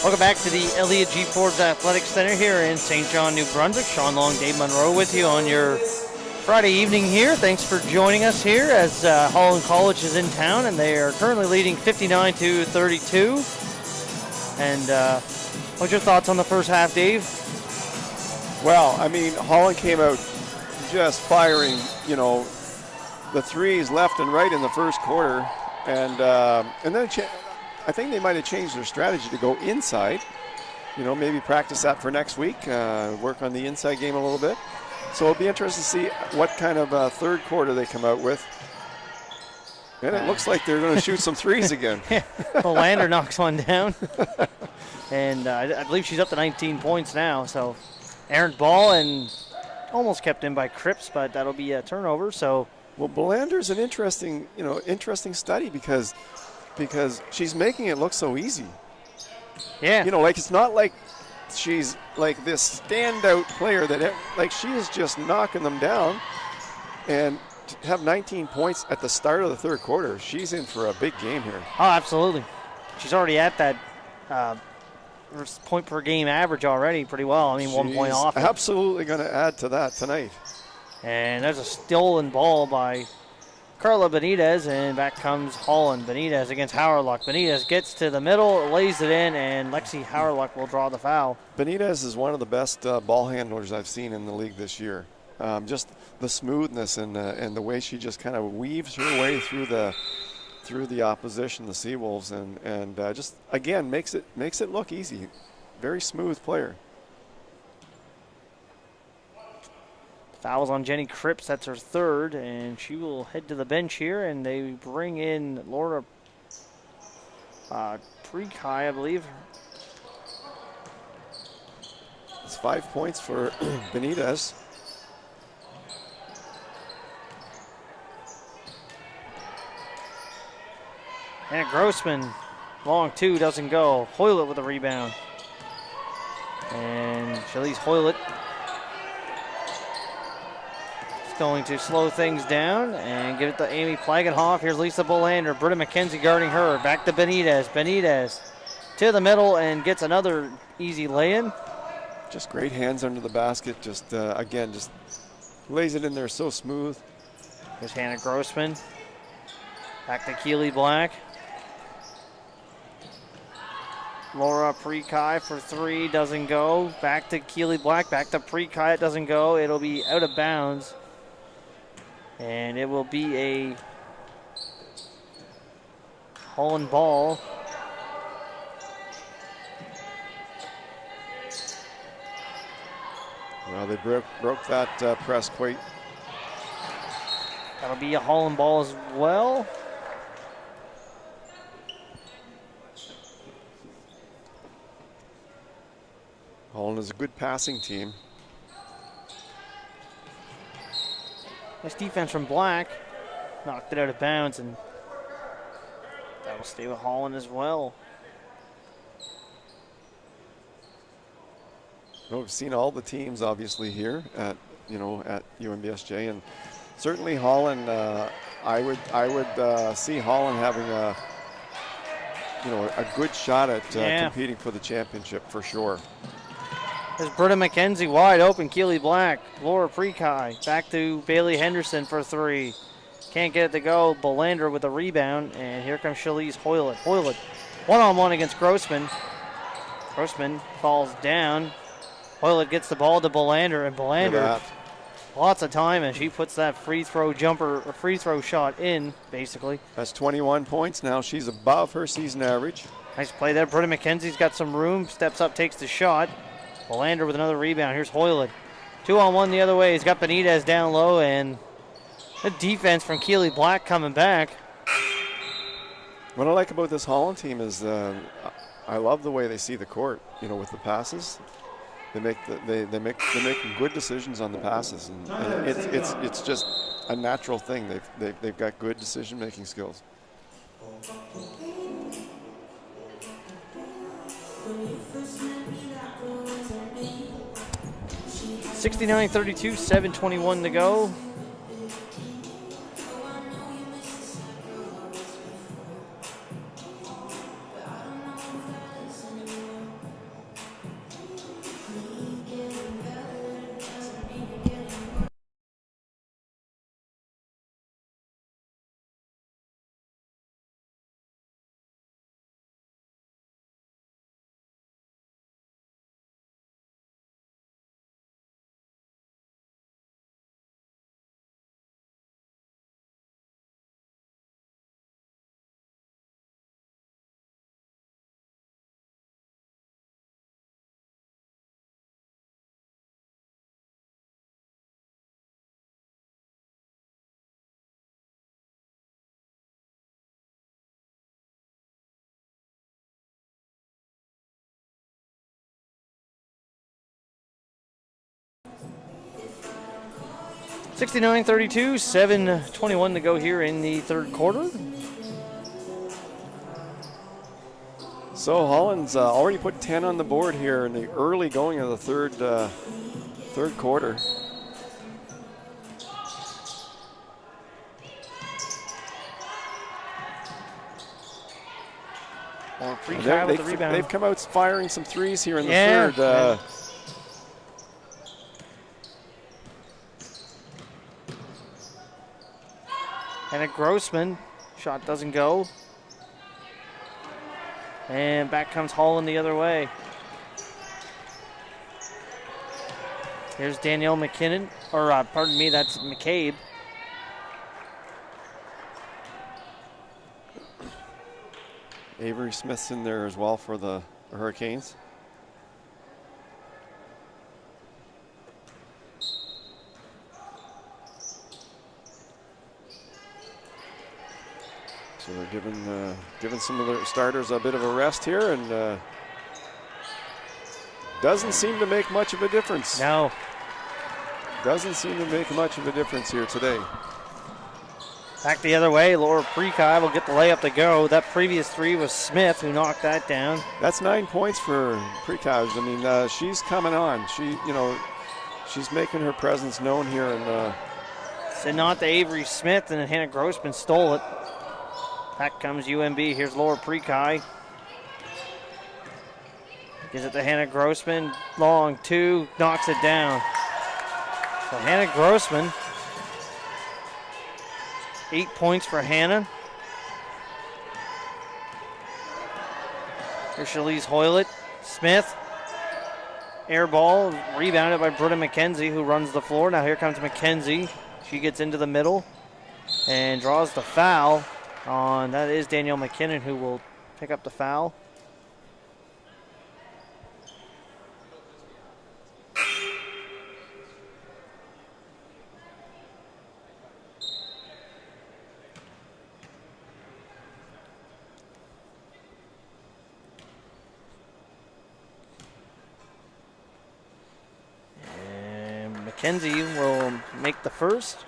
Welcome back to the Elliott G. Forbes Athletic Center here in St. John, New Brunswick. Sean Long, Dave Monroe with you on your Friday evening here. Thanks for joining us here as Holland College is in town, and they are currently leading 59-32. And what's your thoughts on the first half, Dave? Well, I mean, Holland came out just firing, the threes left and right in the first quarter, and then I think they might have changed their strategy to go inside. Maybe practice that for next week, work on the inside game a little bit. So it'll be interesting to see what kind of third quarter they come out with. And it looks like they're going to shoot some threes again. Lander knocks one down. And I believe she's up to 19 points now. So errant ball and almost kept in by Cripps, but that'll be a turnover. So, well, Belander's an interesting study because she's making it look so easy. Yeah. It's not like she's like this standout player that she is just knocking them down, and to have 19 points at the start of the third quarter, she's in for a big game here. Oh, absolutely. She's already at that point per game average already pretty well. I mean, She's 1 point off. Absolutely going to add to that tonight. And there's a stolen ball by Carla Benitez, and back comes Holland. Benitez against Howerluck. Benitez gets to the middle, lays it in, and Lexi Howerluck will draw the foul. Benitez is one of the best ball handlers I've seen in the league this year. Just the smoothness and the way she just kind of weaves her way through the opposition, the Seawolves, and just again makes it look easy. Very smooth player. Fouls on Jenny Cripps, that's her third, and she will head to the bench here, and they bring in Laura Prekai, I believe. It's 5 points for Benitez. And Grossman, long two, doesn't go. Hoylett with a rebound. And Shalise Hoylett going to slow things down and give it to Amy Plagenhoff. Here's Lisa Bolander. Britta McKenzie guarding her. Back to Benitez. Benitez to the middle and gets another easy lay-in. Just great hands under the basket. Just, again, just lays it in there so smooth. Here's Hannah Grossman. Back to Keely Black. Laura Prekai for three. Doesn't go. Back to Keely Black. Back to Prekai. It doesn't go. It'll be out of bounds. And it will be a Holland ball. Well, they broke that press quite. That'll be a Holland ball as well. Holland is a good passing team. Nice defense from Black. Knocked it out of bounds, and that will stay with Holland as well. Well, we've seen all the teams obviously here at UNBSJ, and certainly Holland. I would see Holland having a good shot at competing for the championship for sure. There's Britta McKenzie wide open. Keely Black, Laura Prekai, back to Bailey Henderson for three. Can't get it to go. Belander with a rebound, and here comes Shalise Hoylett. Hoylett one-on-one against Grossman. Grossman falls down. Hoylett gets the ball to Belander, and Belander lots of time, and she puts that free throw shot in, basically. That's 21 points now. She's above her season average. Nice play there. Britta McKenzie's got some room, steps up, takes the shot. Belander with another rebound. Here's Hoylett. 2-on-1 the other way. He's got Benitez down low, and the defense from Keely Black coming back. What I like about this Holland team is I love the way they see the court. With the passes, they make good decisions on the passes, and it's just a natural thing. They've got good decision-making skills. 69-32, 7:21 to go. 69-32, 7:21 to go here in the third quarter. So Holland's already put 10 on the board here in the early going of the third quarter. With the rebound. They've come out firing some threes here in the third. And a Grossman. Shot doesn't go. And back comes Holland the other way. Here's Danielle McKinnon. Or, pardon me, that's McCabe. Avery Smith's in there as well for the Hurricanes. So they're giving some of their starters a bit of a rest here, and doesn't seem to make much of a difference. No. Doesn't seem to make much of a difference here today. Back the other way, Laura Prekai will get the layup to go. That previous three was Smith who knocked that down. That's 9 points for Prekai. I mean, she's coming on. She's making her presence known here. And sent on to Avery Smith, and then Hannah Grossman stole it. Back comes UNB. Here's Laura Prekai. Gives it to Hannah Grossman. Long two, knocks it down. So Hannah Grossman. 8 points for Hannah. Here's Shalise Hoylett. Smith. Air ball. Rebounded by Britta McKenzie, who runs the floor. Now here comes McKenzie. She gets into the middle and draws the foul on, that is Danielle McKinnon, who will pick up the foul. McKenzie will make the first.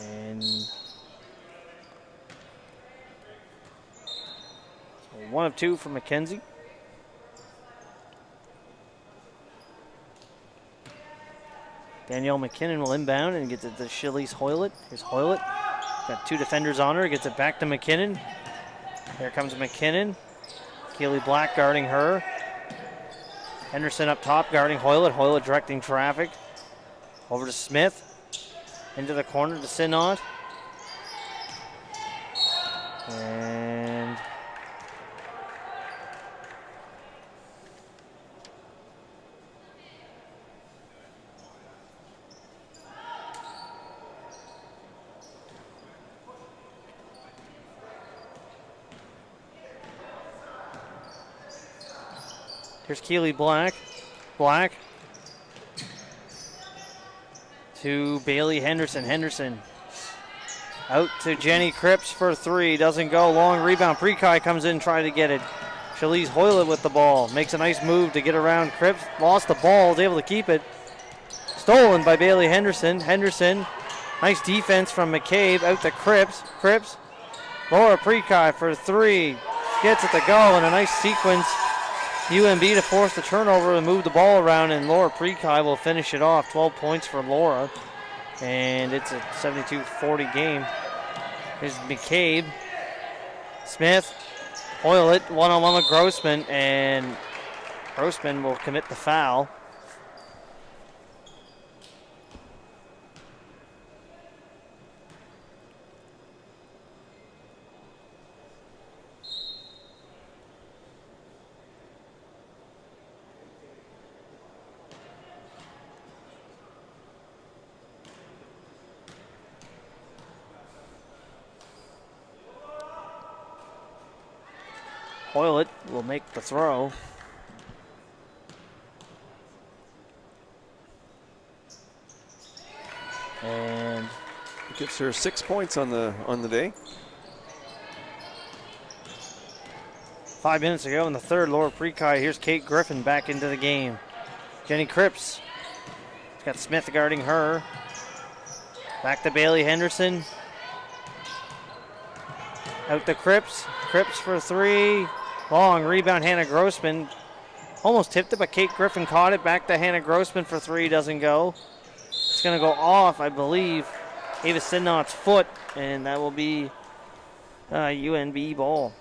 And so 1 of 2 for McKenzie. Danielle McKinnon will inbound and gets it to Shalise Hoylett. Here's Hoylett. Got 2 defenders on her. Gets it back to McKinnon. Here comes McKinnon. Keely Black guarding her. Henderson up top guarding Hoylett. Hoylett directing traffic. Over to Smith. Into the corner to Sinot. And here's Keely Black. Black to Bailey Henderson. Henderson out to Jenny Cripps for 3. Doesn't go. Long rebound. Prekai comes in trying to get it. Shalise Hoylett with the ball. Makes a nice move to get around Cripps. Lost the ball. Was able to keep it. Stolen by Bailey Henderson. Henderson. Nice defense from McCabe. Out to Cripps. Cripps. Laura Prekai for 3. Gets it to go, and a nice sequence. UNB to force the turnover and move the ball around, and Laura Prekai will finish it off. 12 points for Laura, and it's a 72-40 game. Here's McCabe. Smith. Hoylett one-on-one with Grossman, and Grossman will commit the foul. Hoylett will make the throw. And gives her 6 points on the day. 5 minutes ago in the third, Laura Prekai. Here's Kate Griffin back into the game. Jenny Cripps. She's got Smith guarding her. Back to Bailey Henderson. Out to Cripps. Cripps for three. Long rebound, Hannah Grossman. Almost tipped it, but Kate Griffin caught it. Back to Hannah Grossman for three. Doesn't go. It's going to go off, I believe, Ava Sidnot's foot, and that will be UNB ball.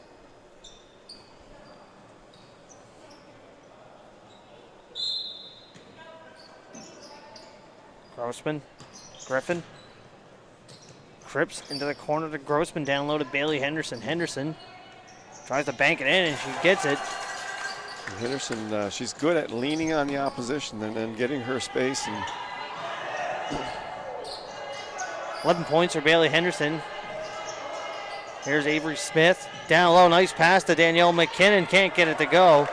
Grossman, Griffin. Cripps into the corner to Grossman, down low to Bailey Henderson. Henderson tries to bank it in, and she gets it. Henderson, she's good at leaning on the opposition and then getting her space. And 11 points for Bailey Henderson. Here's Avery Smith. Down low, nice pass to Danielle McKinnon. Can't get it to go.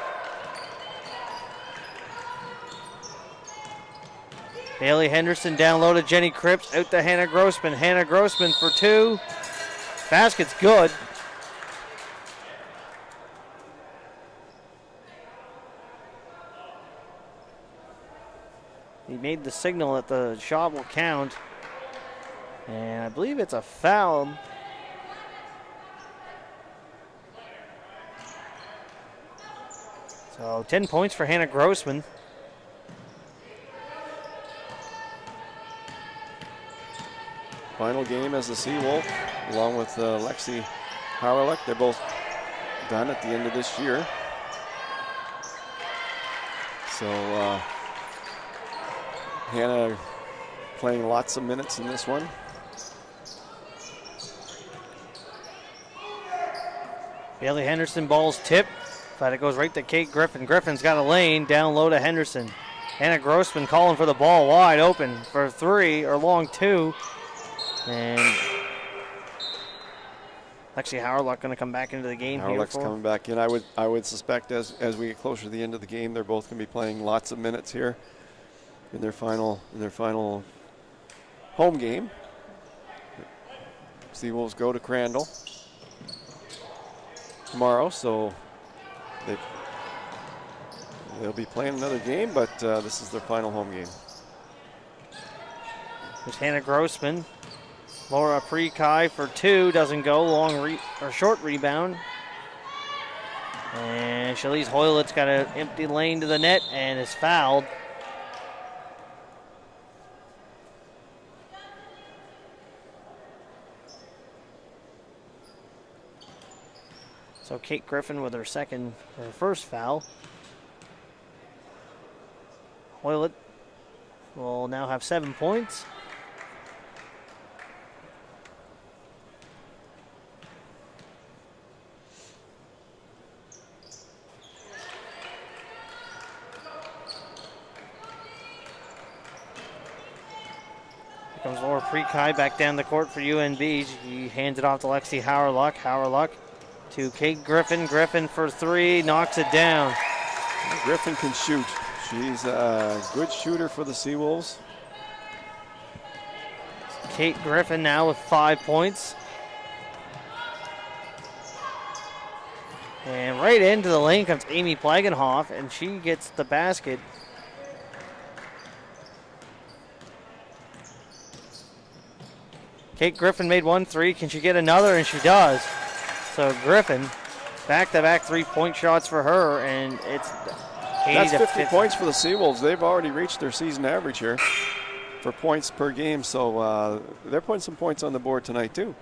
Bailey Henderson down low to Jenny Cripps. Out to Hannah Grossman. Hannah Grossman for two. Basket's good. He made the signal that the shot will count. And I believe it's a foul. So 10 points for Hannah Grossman. Final game as the Seawolf, along with Lexi Harlick. They're both done at the end of this year. So Hannah playing lots of minutes in this one. Bailey Henderson, ball's tipped, but it goes right to Kate Griffin. Griffin's got a lane, down low to Henderson. Hannah Grossman calling for the ball, wide open for three, or long two. And Lexi Howard going to come back into the game here. Howard's coming back in. I would suspect as we get closer to the end of the game, they're both going to be playing lots of minutes here in their final home game. Seawolves go to Crandall tomorrow, so they'll be playing another game, but this is their final home game. There's Hannah Grossman. Laura Prekai for two, doesn't go. Short rebound. And Shalise Hoylett's got an empty lane to the net and is fouled. So Kate Griffin with her first foul. Hoylett will now have 7 points. Here comes Laura Prekai back down the court for UNB. She hands it off to Lexi Howard-Luck. Howard-Luck to Kate Griffin. Griffin for three, knocks it down. Griffin can shoot. She's a good shooter for the Seawolves. Kate Griffin now with 5 points. And right into the lane comes Amy Plagenhoff, and she gets the basket. Kate Griffin made 1 3. Can she get another? And she does. So Griffin, back-to-back 3-point shots for her, and it's 80 That's to 50 points for the Seawolves. They've already reached their season average here for points per game, so they're putting some points on the board tonight too.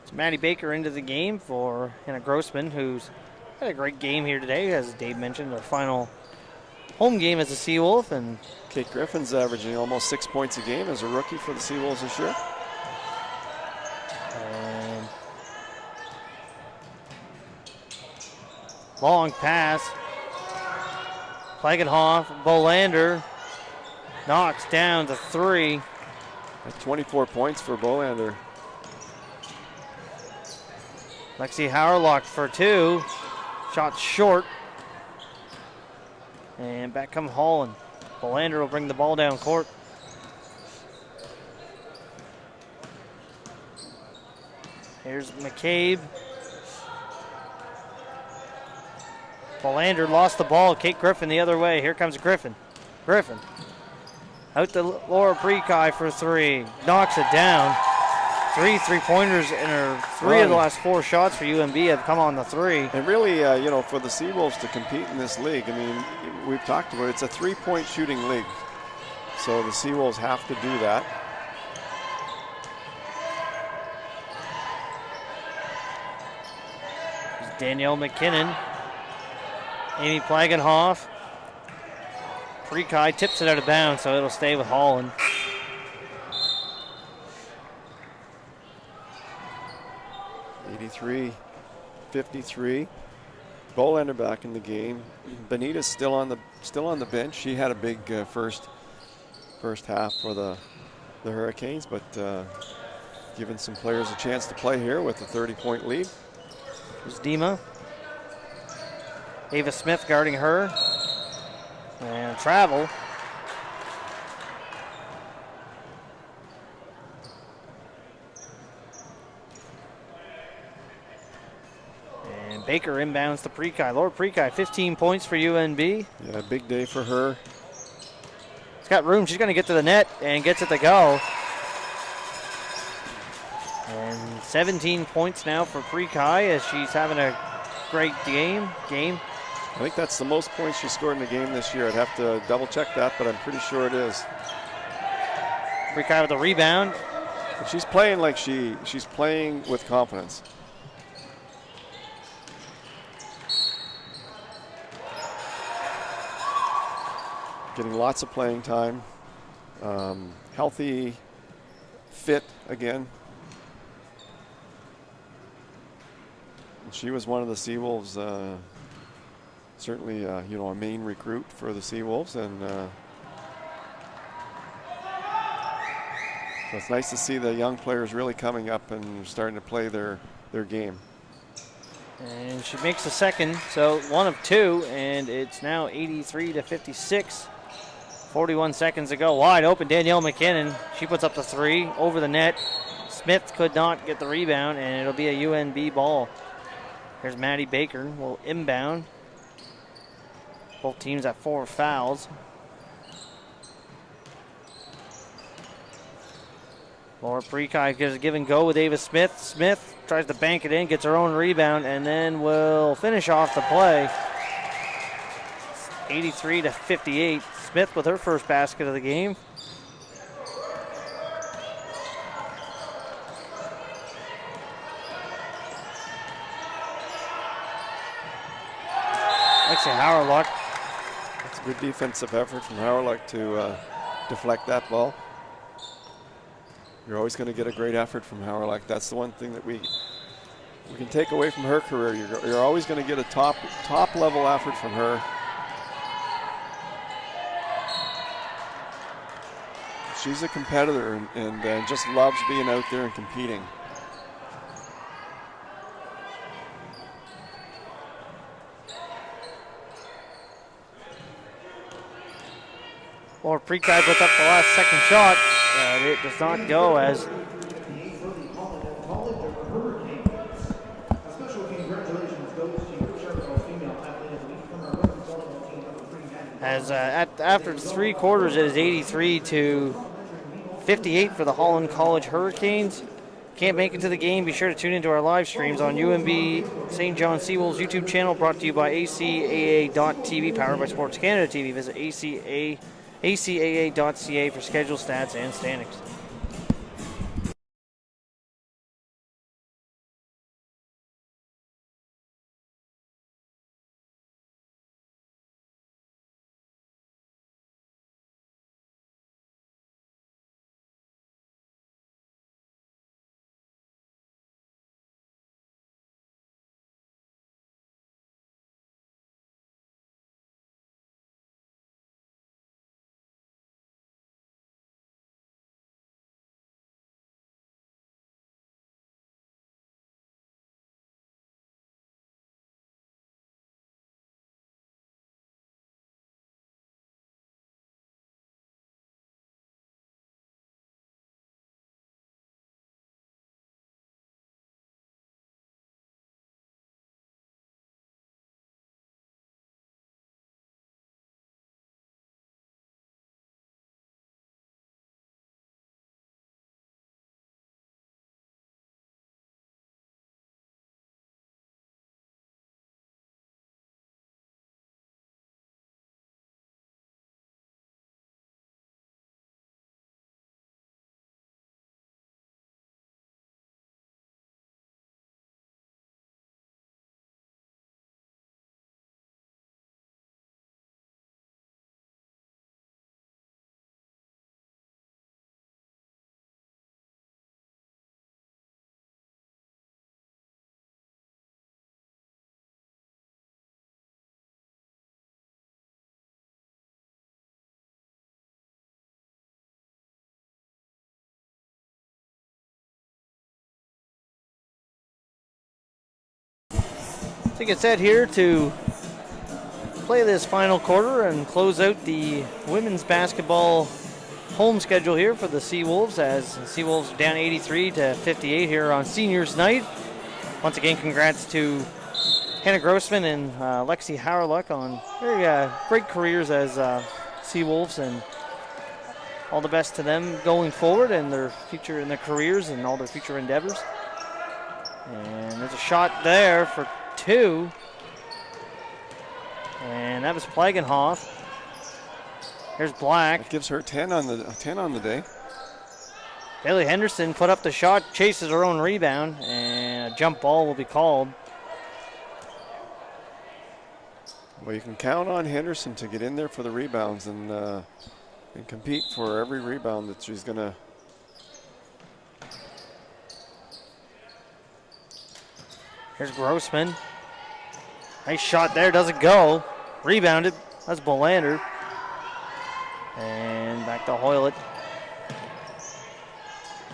It's Maddie Baker into the game for Hannah Grossman, who's had a great game here today, as Dave mentioned, their final home game as a Seawolf. And Kate Griffin's averaging almost 6 points a game as a rookie for the Seawolves this year. And long pass. Plagenhoff, Bolander knocks down to 3. At 24 points for Bolander. Lexi Howard for 2. Shot short. And back comes Holland. Bolander will bring the ball down court. Here's McCabe. Bolander lost the ball. Kate Griffin the other way. Here comes Griffin. Griffin. Out to Laura Prekai for three. Knocks it down. Three-pointers in her three of the last 4 shots for UNB have come on the three. And really, you know, for the Seawolves to compete in this league, I mean, we've talked about it, it's a 3-point shooting league. So the Seawolves have to do that. There's Danielle McKinnon. Amy Plagenhoff. Prekai tips it out of bounds, so it'll stay with Holland. .53. Bolander back in the game. Benita's still on the bench. She had a big first half for the Hurricanes, but giving some players a chance to play here with a 30-point lead. There's Dima. Ava Smith guarding her. And travel. And Baker inbounds to Prekai. Laura Prekai, 15 points for UNB. Yeah, big day for her. She's got room. She's going to get to the net and gets it to go. And 17 points now for Prekai as she's having a great game. I think that's the most points she scored in the game this year. I'd have to double check that, but I'm pretty sure it is. Prekai with the rebound. And she's playing like she's playing with confidence. Getting lots of playing time. Healthy, fit again. And she was one of the Seawolves. Certainly, you know, a main recruit for the Seawolves, and so it's nice to see the young players really coming up and starting to play their game. And she makes the second, so 1 of 2, and it's now 83-56. 41 seconds to go. Wide open, Danielle McKinnon. She puts up the 3 over the net. Smith could not get the rebound, and it'll be a UNB ball. Here's Maddie Baker, will inbound. Both teams at 4 fouls. Laura Prekai gives a give and go with Ava Smith. Smith tries to bank it in, gets her own rebound, and then will finish off the play. 83-58. Smith with her first basket of the game. Actually, Howard It's a good defensive effort from Howard to deflect that ball. You're always going to get a great effort from Howard. That's the one thing that we can take away from her career. You're always going to get a top level effort from her. She's a competitor and just loves being out there and competing. Laura Prekai puts up the last second shot, and it does not go as after 3 quarters it is 83-58 for the Holland College Hurricanes. Can't make it to the game, be sure to tune into our live streams on UNB St. John Seawolves YouTube channel, brought to you by ACAA.TV, powered by Sports Canada TV. Visit ACAA.ca for schedule, stats, and standings. to get set here to play this final quarter and close out the women's basketball home schedule here for the Seawolves, as the Seawolves are down 83-58 here on seniors night. Once again, congrats to Hannah Grossman and Lexi Howerluck on very great careers as Seawolves, and all the best to them going forward and their future in their careers and all their future endeavors. And there's a shot there for 2. And that was Plagenhoff. Here's Black. It gives her 10 on the day. Bailey Henderson put up the shot, chases her own rebound, and a jump ball will be called. Well, you can count on Henderson to get in there for the rebounds and compete for every rebound that she's going to. Here's Grossman. Nice shot there, doesn't go. Rebounded. That's Bolander. And back to Hoylett.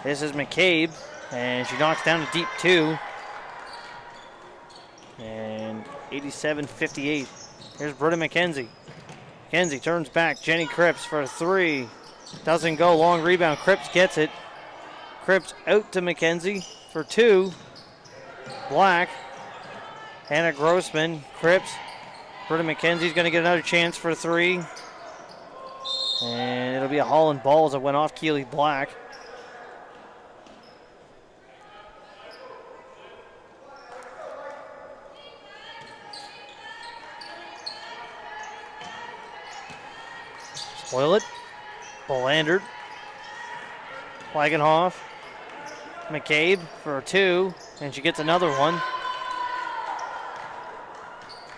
This is McCabe, and she knocks down a deep 2. And 87-58. Here's Britta McKenzie. McKenzie turns back. Jenny Cripps for a 3. Doesn't go. Long rebound. Cripps gets it. Cripps out to McKenzie for 2. Black. Hannah Grossman. Cripps. Britta McKenzie's going to get another chance for a 3. And it'll be a Holland ball as it went off Keely Black. Spoil it. Bolander. Plagenhoff. McCabe for a 2. And she gets another one.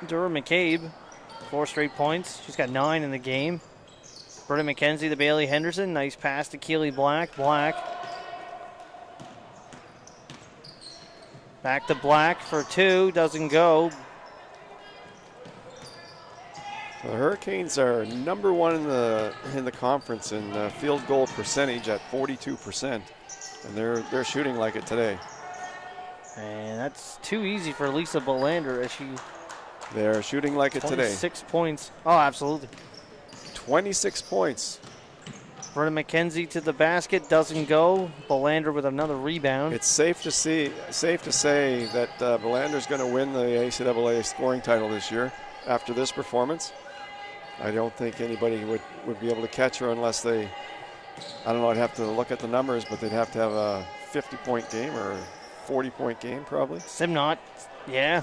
Dura McCabe. 4 straight points. She's got 9 in the game. Britta McKenzie to Bailey Henderson. Nice pass to Keely Black. Black. Back to Black for 2. Doesn't go. The Hurricanes are number 1 in the conference in field goal percentage at 42%, and they're shooting like it today. And that's too easy for Lisa Bolander as she. They're shooting like it today. 6 points. Oh, absolutely. 26 points. Britta McKenzie to the basket, doesn't go. Bolander with another rebound. It's safe to say that Bolander's going to win the ACAA scoring title this year after this performance. I don't think anybody would be able to catch her unless they, I don't know, I'd have to look at the numbers, but they'd have to have a 50-point game or a 40-point game probably. Simnot, yeah.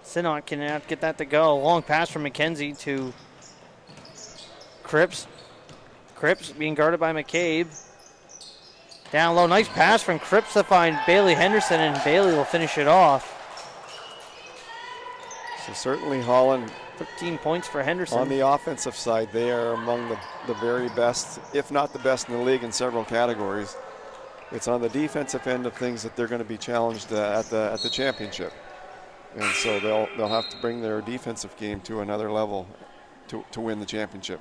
Simnot cannot get that to go. Long pass from McKenzie to Cripps. Cripps being guarded by McCabe. Down low, nice pass from Cripps to find Bailey Henderson, and Bailey will finish it off. So certainly Holland, 13 points for Henderson. on the offensive side, they are among the very best, if not the best in the league in several categories. It's on the defensive end of things that they're going to be challenged at the championship. And so they'll have to bring their defensive game to another level to win the championship.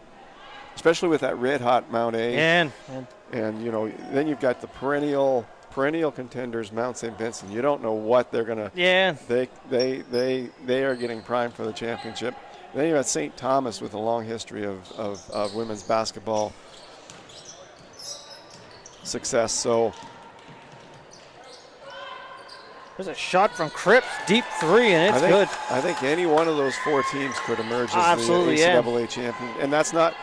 Especially with that red hot Mount A. And then you've got the perennial contenders, Mount St. Vincent. You don't know what they're gonna. Yeah. They are getting primed for the championship. Then you got St. Thomas with a long history of women's basketball success. So there's a shot from Cripps, deep 3, and it's good. I think any one of those 4 teams could emerge as the ACAA champion, and that's not.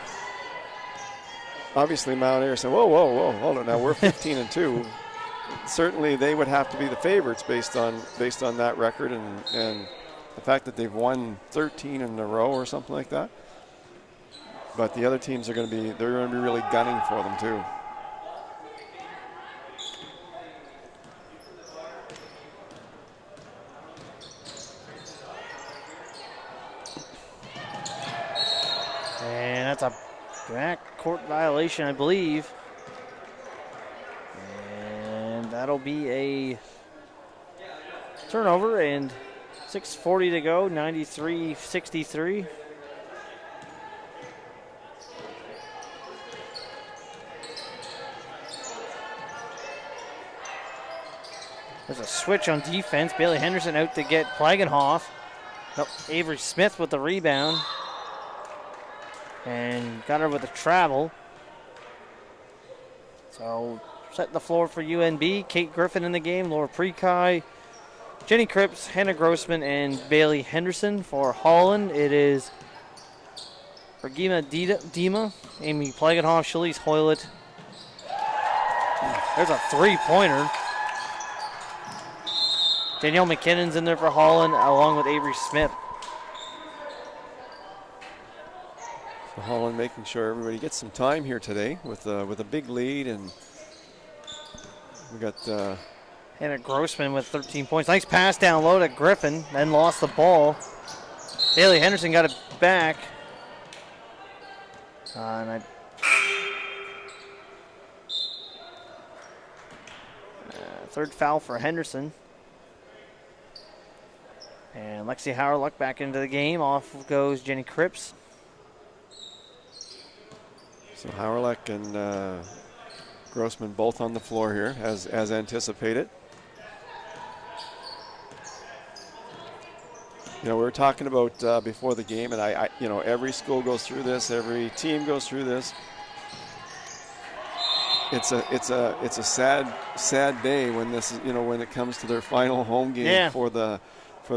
Obviously, Mount Ayr said, whoa, hold on now, we're 15-2. Certainly, they would have to be the favorites based on that record and the fact that they've won 13 in a row or something like that. But the other teams are going to be really gunning for them too. And that's a backcourt violation, I believe. And that'll be a turnover, and 6:40 to go, 93-63. There's a switch on defense. Bailey Henderson out to get Plagenhoff. Nope, Avery Smith with the rebound. And got her with a travel. So setting the floor for UNB. Kate Griffin in the game. Laura Prekai, Jenny Cripps, Hannah Grossman, and Bailey Henderson. For Holland, it is Regina Dima, Amy Plagenhoff, Shalise Hoylett. There's a three-pointer. Danielle McKinnon's in there for Holland, along with Avery Smith. So Holland making sure everybody gets some time here today with a big lead, and we got Hannah Grossman with 13 points. Nice pass down low to Griffin, then lost the ball. Bailey Henderson got it back. Third foul for Henderson. And Lexi Howerluck back into the game. Off goes Jenny Cripps. So Howerluck and Grossman both on the floor here, as anticipated. You know, we were talking about before the game, and I you know, every school goes through this, every team goes through this. It's a sad day when this is, you know, when it comes to their final home game for the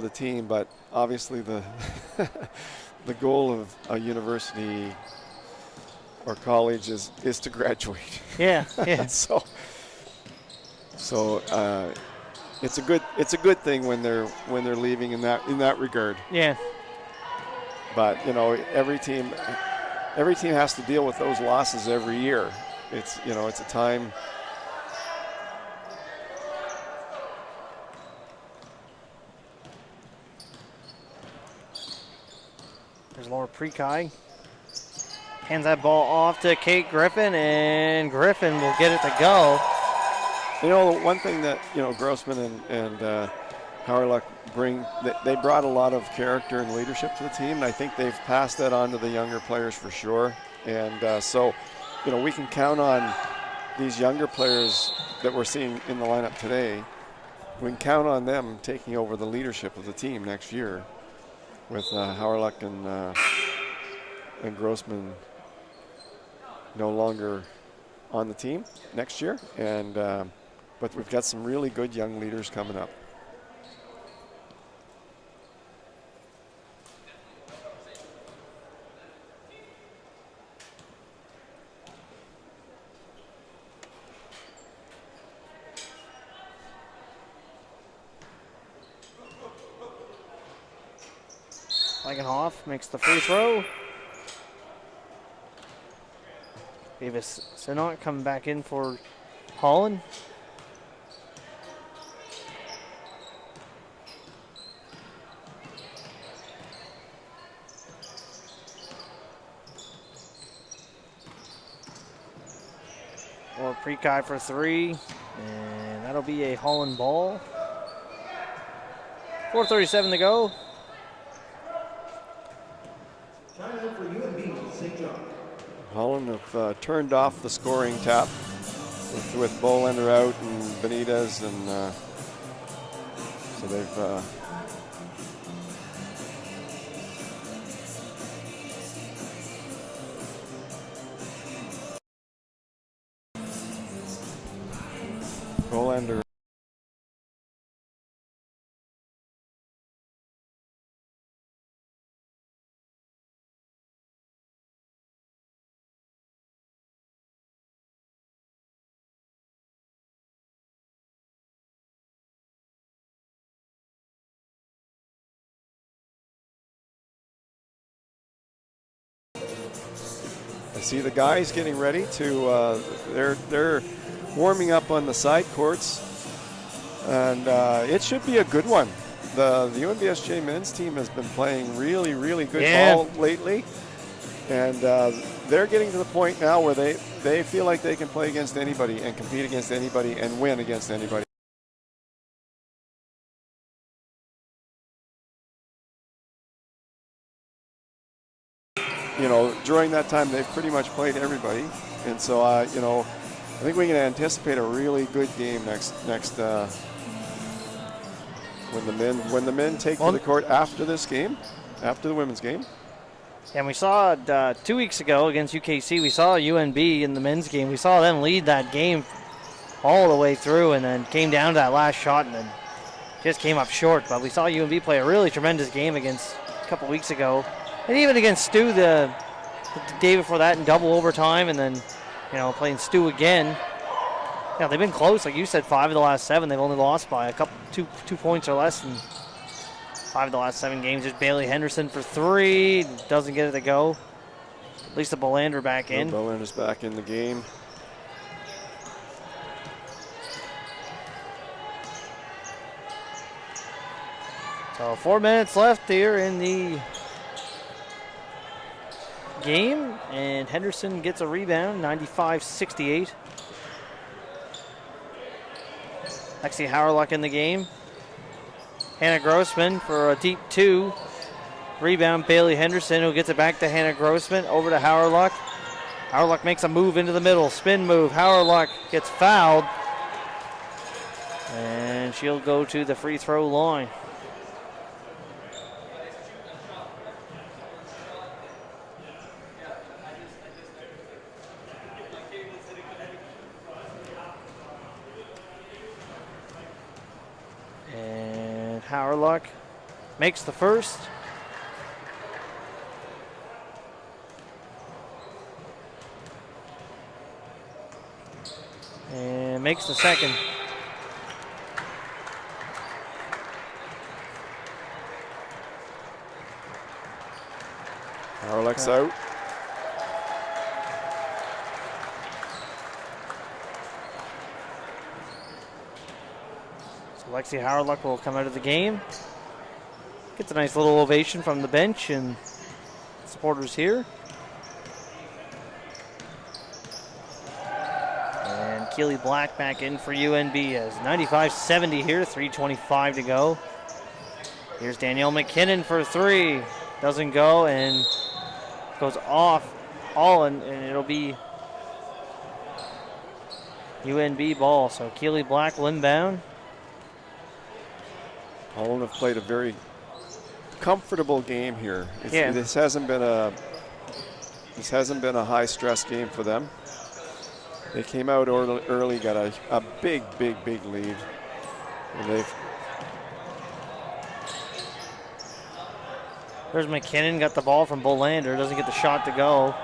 team. But obviously the the goal of a university or college is to graduate. Yeah, yeah. so it's a good thing when they're leaving in that regard. Yeah. But you know, every team has to deal with those losses every year. It's, you know, it's a time. There's Laura Prekai. Hands that ball off to Kate Griffin, and Griffin will get it to go. You know, one thing that, you know, Grossman and Howerluck bring, they brought a lot of character and leadership to the team, and I think they've passed that on to the younger players for sure. And so, you know, we can count on these younger players that we're seeing in the lineup today. We can count on them taking over the leadership of the team next year, with Howerluck and Grossman no longer on the team next year. And but we've got some really good young leaders coming up. Plagenhoff makes the free throw. Davis Sinot coming back in for Holland. Or Prekai for three, and that'll be a Holland ball. 4:37 to go. Holland have turned off the scoring tap with Bolander out and Benitez, and so they've Bolander. I see the guys getting ready to. They're warming up on the side courts, and it should be a good one. The UNBSJ men's team has been playing really good ball lately, and they're getting to the point now where they feel like they can play against anybody and compete against anybody and win against anybody. You know, during that time, they've pretty much played everybody, and so you know, I think we can anticipate a really good game next when the men take to the court after this game, after the women's game. And we saw 2 weeks ago against UKC, we saw UNB in the men's game. We saw them lead that game all the way through and then came down to that last shot and then just came up short. But we saw UNB play a really tremendous game against a couple weeks ago. And even against Stu the day before that in double overtime and then, playing Stu again. Yeah, they've been close. Like you said, 5 of the last 7. They've only lost by a couple, two points or less in 5 of the last 7 games. There's Bailey Henderson for 3. Doesn't get it to go. Lisa Bolander back in. Bolander's back in the game. So 4 minutes left here in the game. And Henderson gets a rebound, 95-68. Lexi Howerluck in the game. Hannah Grossman for a deep 2. Rebound, Bailey Henderson, who gets it back to Hannah Grossman. Over to Howerluck. Howerluck makes a move into the middle. Spin move. Howerluck gets fouled. And she'll go to the free throw line. Howerluck makes the first. And makes the second. Howerluck's out. Lexi Howerluck will come out of the game. Gets a nice little ovation from the bench and supporters here. And Keely Black back in for UNB as 95-70 here, 3:25 to go. Here's Danielle McKinnon for 3. Doesn't go and goes off all and it'll be UNB ball. So Keely Black will inbound. Holland have played a very comfortable game here. This hasn't been a high stress game for them. They came out early, got a big lead, and There's McKinnon, got the ball from Bolander, doesn't get the shot to go.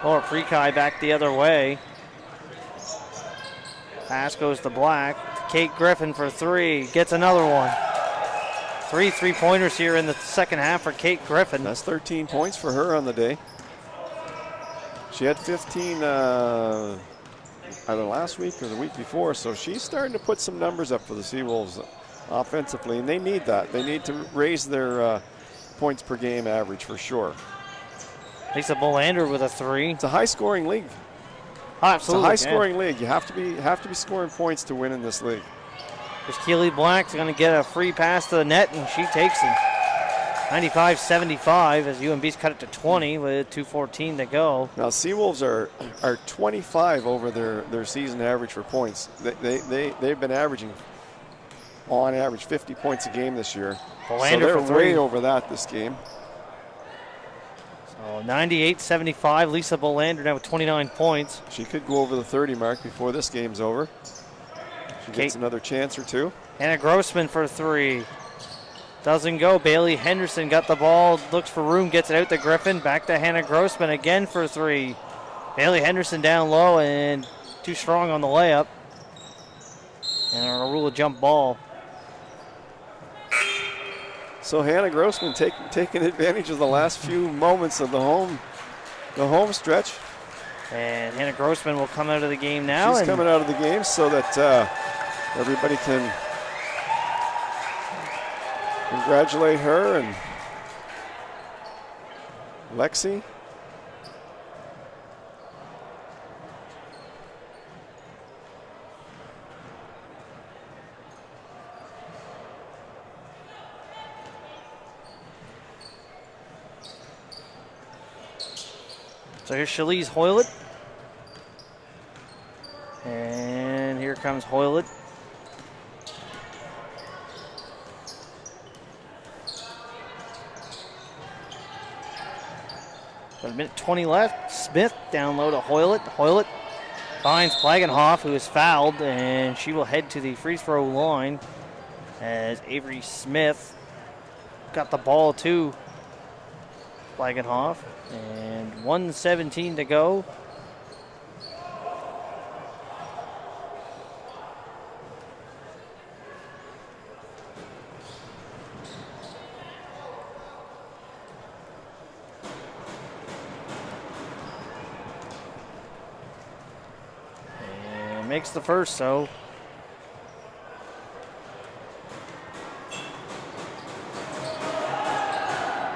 Laura Prekai back the other way. Pass goes to Black. Kate Griffin for 3, gets another one. 3 3-pointers here in the second half for Kate Griffin. That's 13 points for her on the day. She had 15 either last week or the week before, so she's starting to put some numbers up for the Seawolves offensively, and they need that. They need to raise their points per game average for sure. Lisa Bolander with a 3. It's a high-scoring league. Oh, absolutely. It's a high-scoring league. You have to be scoring points to win in this league. There's Keely Black's going to get a free pass to the net, and she takes it. 95-75 as UNB's cut it to 20 with 2:14 to go. Now Seawolves are 25 over their season average for points. They've been averaging on average 50 points a game this year. Bolander so they're for 3. way over that this game. So 98-75. Lisa Bolander now with 29 points. She could go over the 30 mark before this game's over. She gets another chance or two. Hannah Grossman for 3. Doesn't go. Bailey Henderson got the ball, looks for room, gets it out to Griffin. Back to Hannah Grossman again for 3. Bailey Henderson down low and too strong on the layup. And a rule of jump ball. So Hannah Grossman taking advantage of the last few moments of the home stretch. And Hannah Grossman will come out of the game now. She's coming out of the game so that everybody can congratulate her and Lexi. So here's Shalise Hoylett. And here comes Hoylett. Got a minute 20 left. Smith down low to Hoylett. Hoylett finds Plagenhoff, who is fouled, and she will head to the free throw line as Avery Smith got the ball to Plagenhoff. And 1:17 to go. Makes the first, so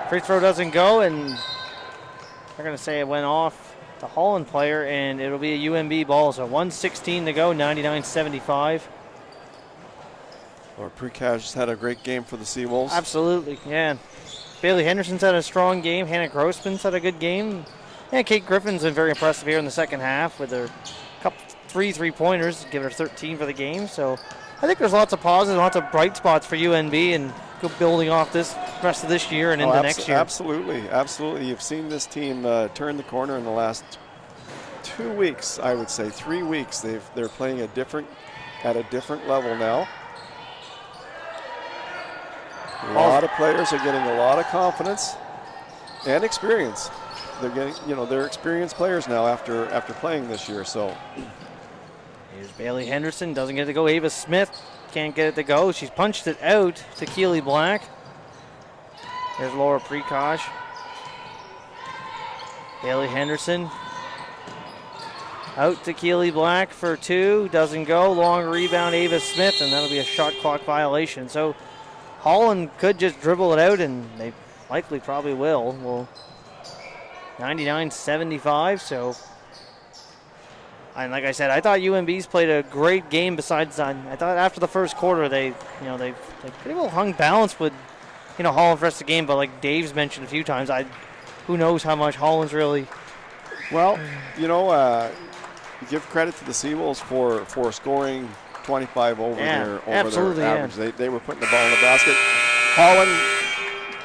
free throw doesn't go, and they're going to say it went off the Holland player, and it'll be a UNB ball. So 1:16 to go, 99-75. Or Prekash has had a great game for the Seawolves. Absolutely, yeah. Bailey Henderson's had a strong game. Hannah Grossman's had a good game. And Kate Griffin's been very impressive here in the second half with her couple three-pointers, giving her 13 for the game. So I think there's lots of positives, lots of bright spots for UNB, and go building off this rest of this year and into next year. Absolutely, absolutely. You've seen this team turn the corner in the last 2 weeks, I would say 3 weeks. They're playing at a different level now. A lot of players are getting a lot of confidence and experience. They're getting, they're experienced players now after playing this year. So here's Bailey Henderson, doesn't get it to go. Ava Smith can't get it to go. She's punched it out to Keely Black. There's Laura Prekash. Bailey Henderson out to Keely Black for two, doesn't go. Long rebound, Ava Smith, and that'll be a shot clock violation. So Holland could just dribble it out, and they likely probably will. Well, 99-75, so, and like I said, I thought UNB's played a great game. Besides, I thought after the first quarter they pretty well hung balance with, Holland for the rest of the game. But like Dave's mentioned a few times, who knows how much Holland's really. Well, give credit to the Seawolves for scoring 25 over their average. Yeah. They were putting the ball in the basket. Holland,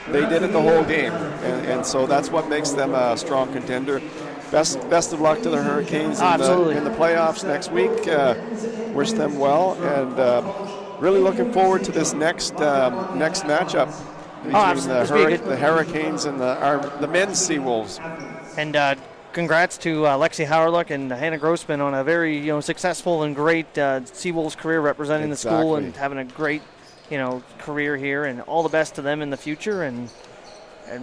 they did it the whole game, and so that's what makes them a strong contender. Best of luck to the Hurricanes in the playoffs next week. Wish them well, and really looking forward to this next matchup between the Hurricanes and the men's Seawolves. And congrats to Lexi Howerluck and Hannah Grossman on a very successful and great Seawolves career representing the school and having a great career here, and all the best to them in the future, and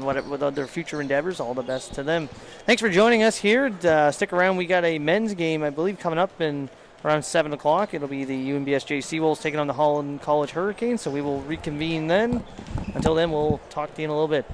with other future endeavors, all the best to them. Thanks for joining us here. Stick around. We got a men's game, I believe, coming up in around 7 o'clock. It'll be the UNBSJ Seawolves taking on the Holland College Hurricanes, so we will reconvene then. Until then, we'll talk to you in a little bit.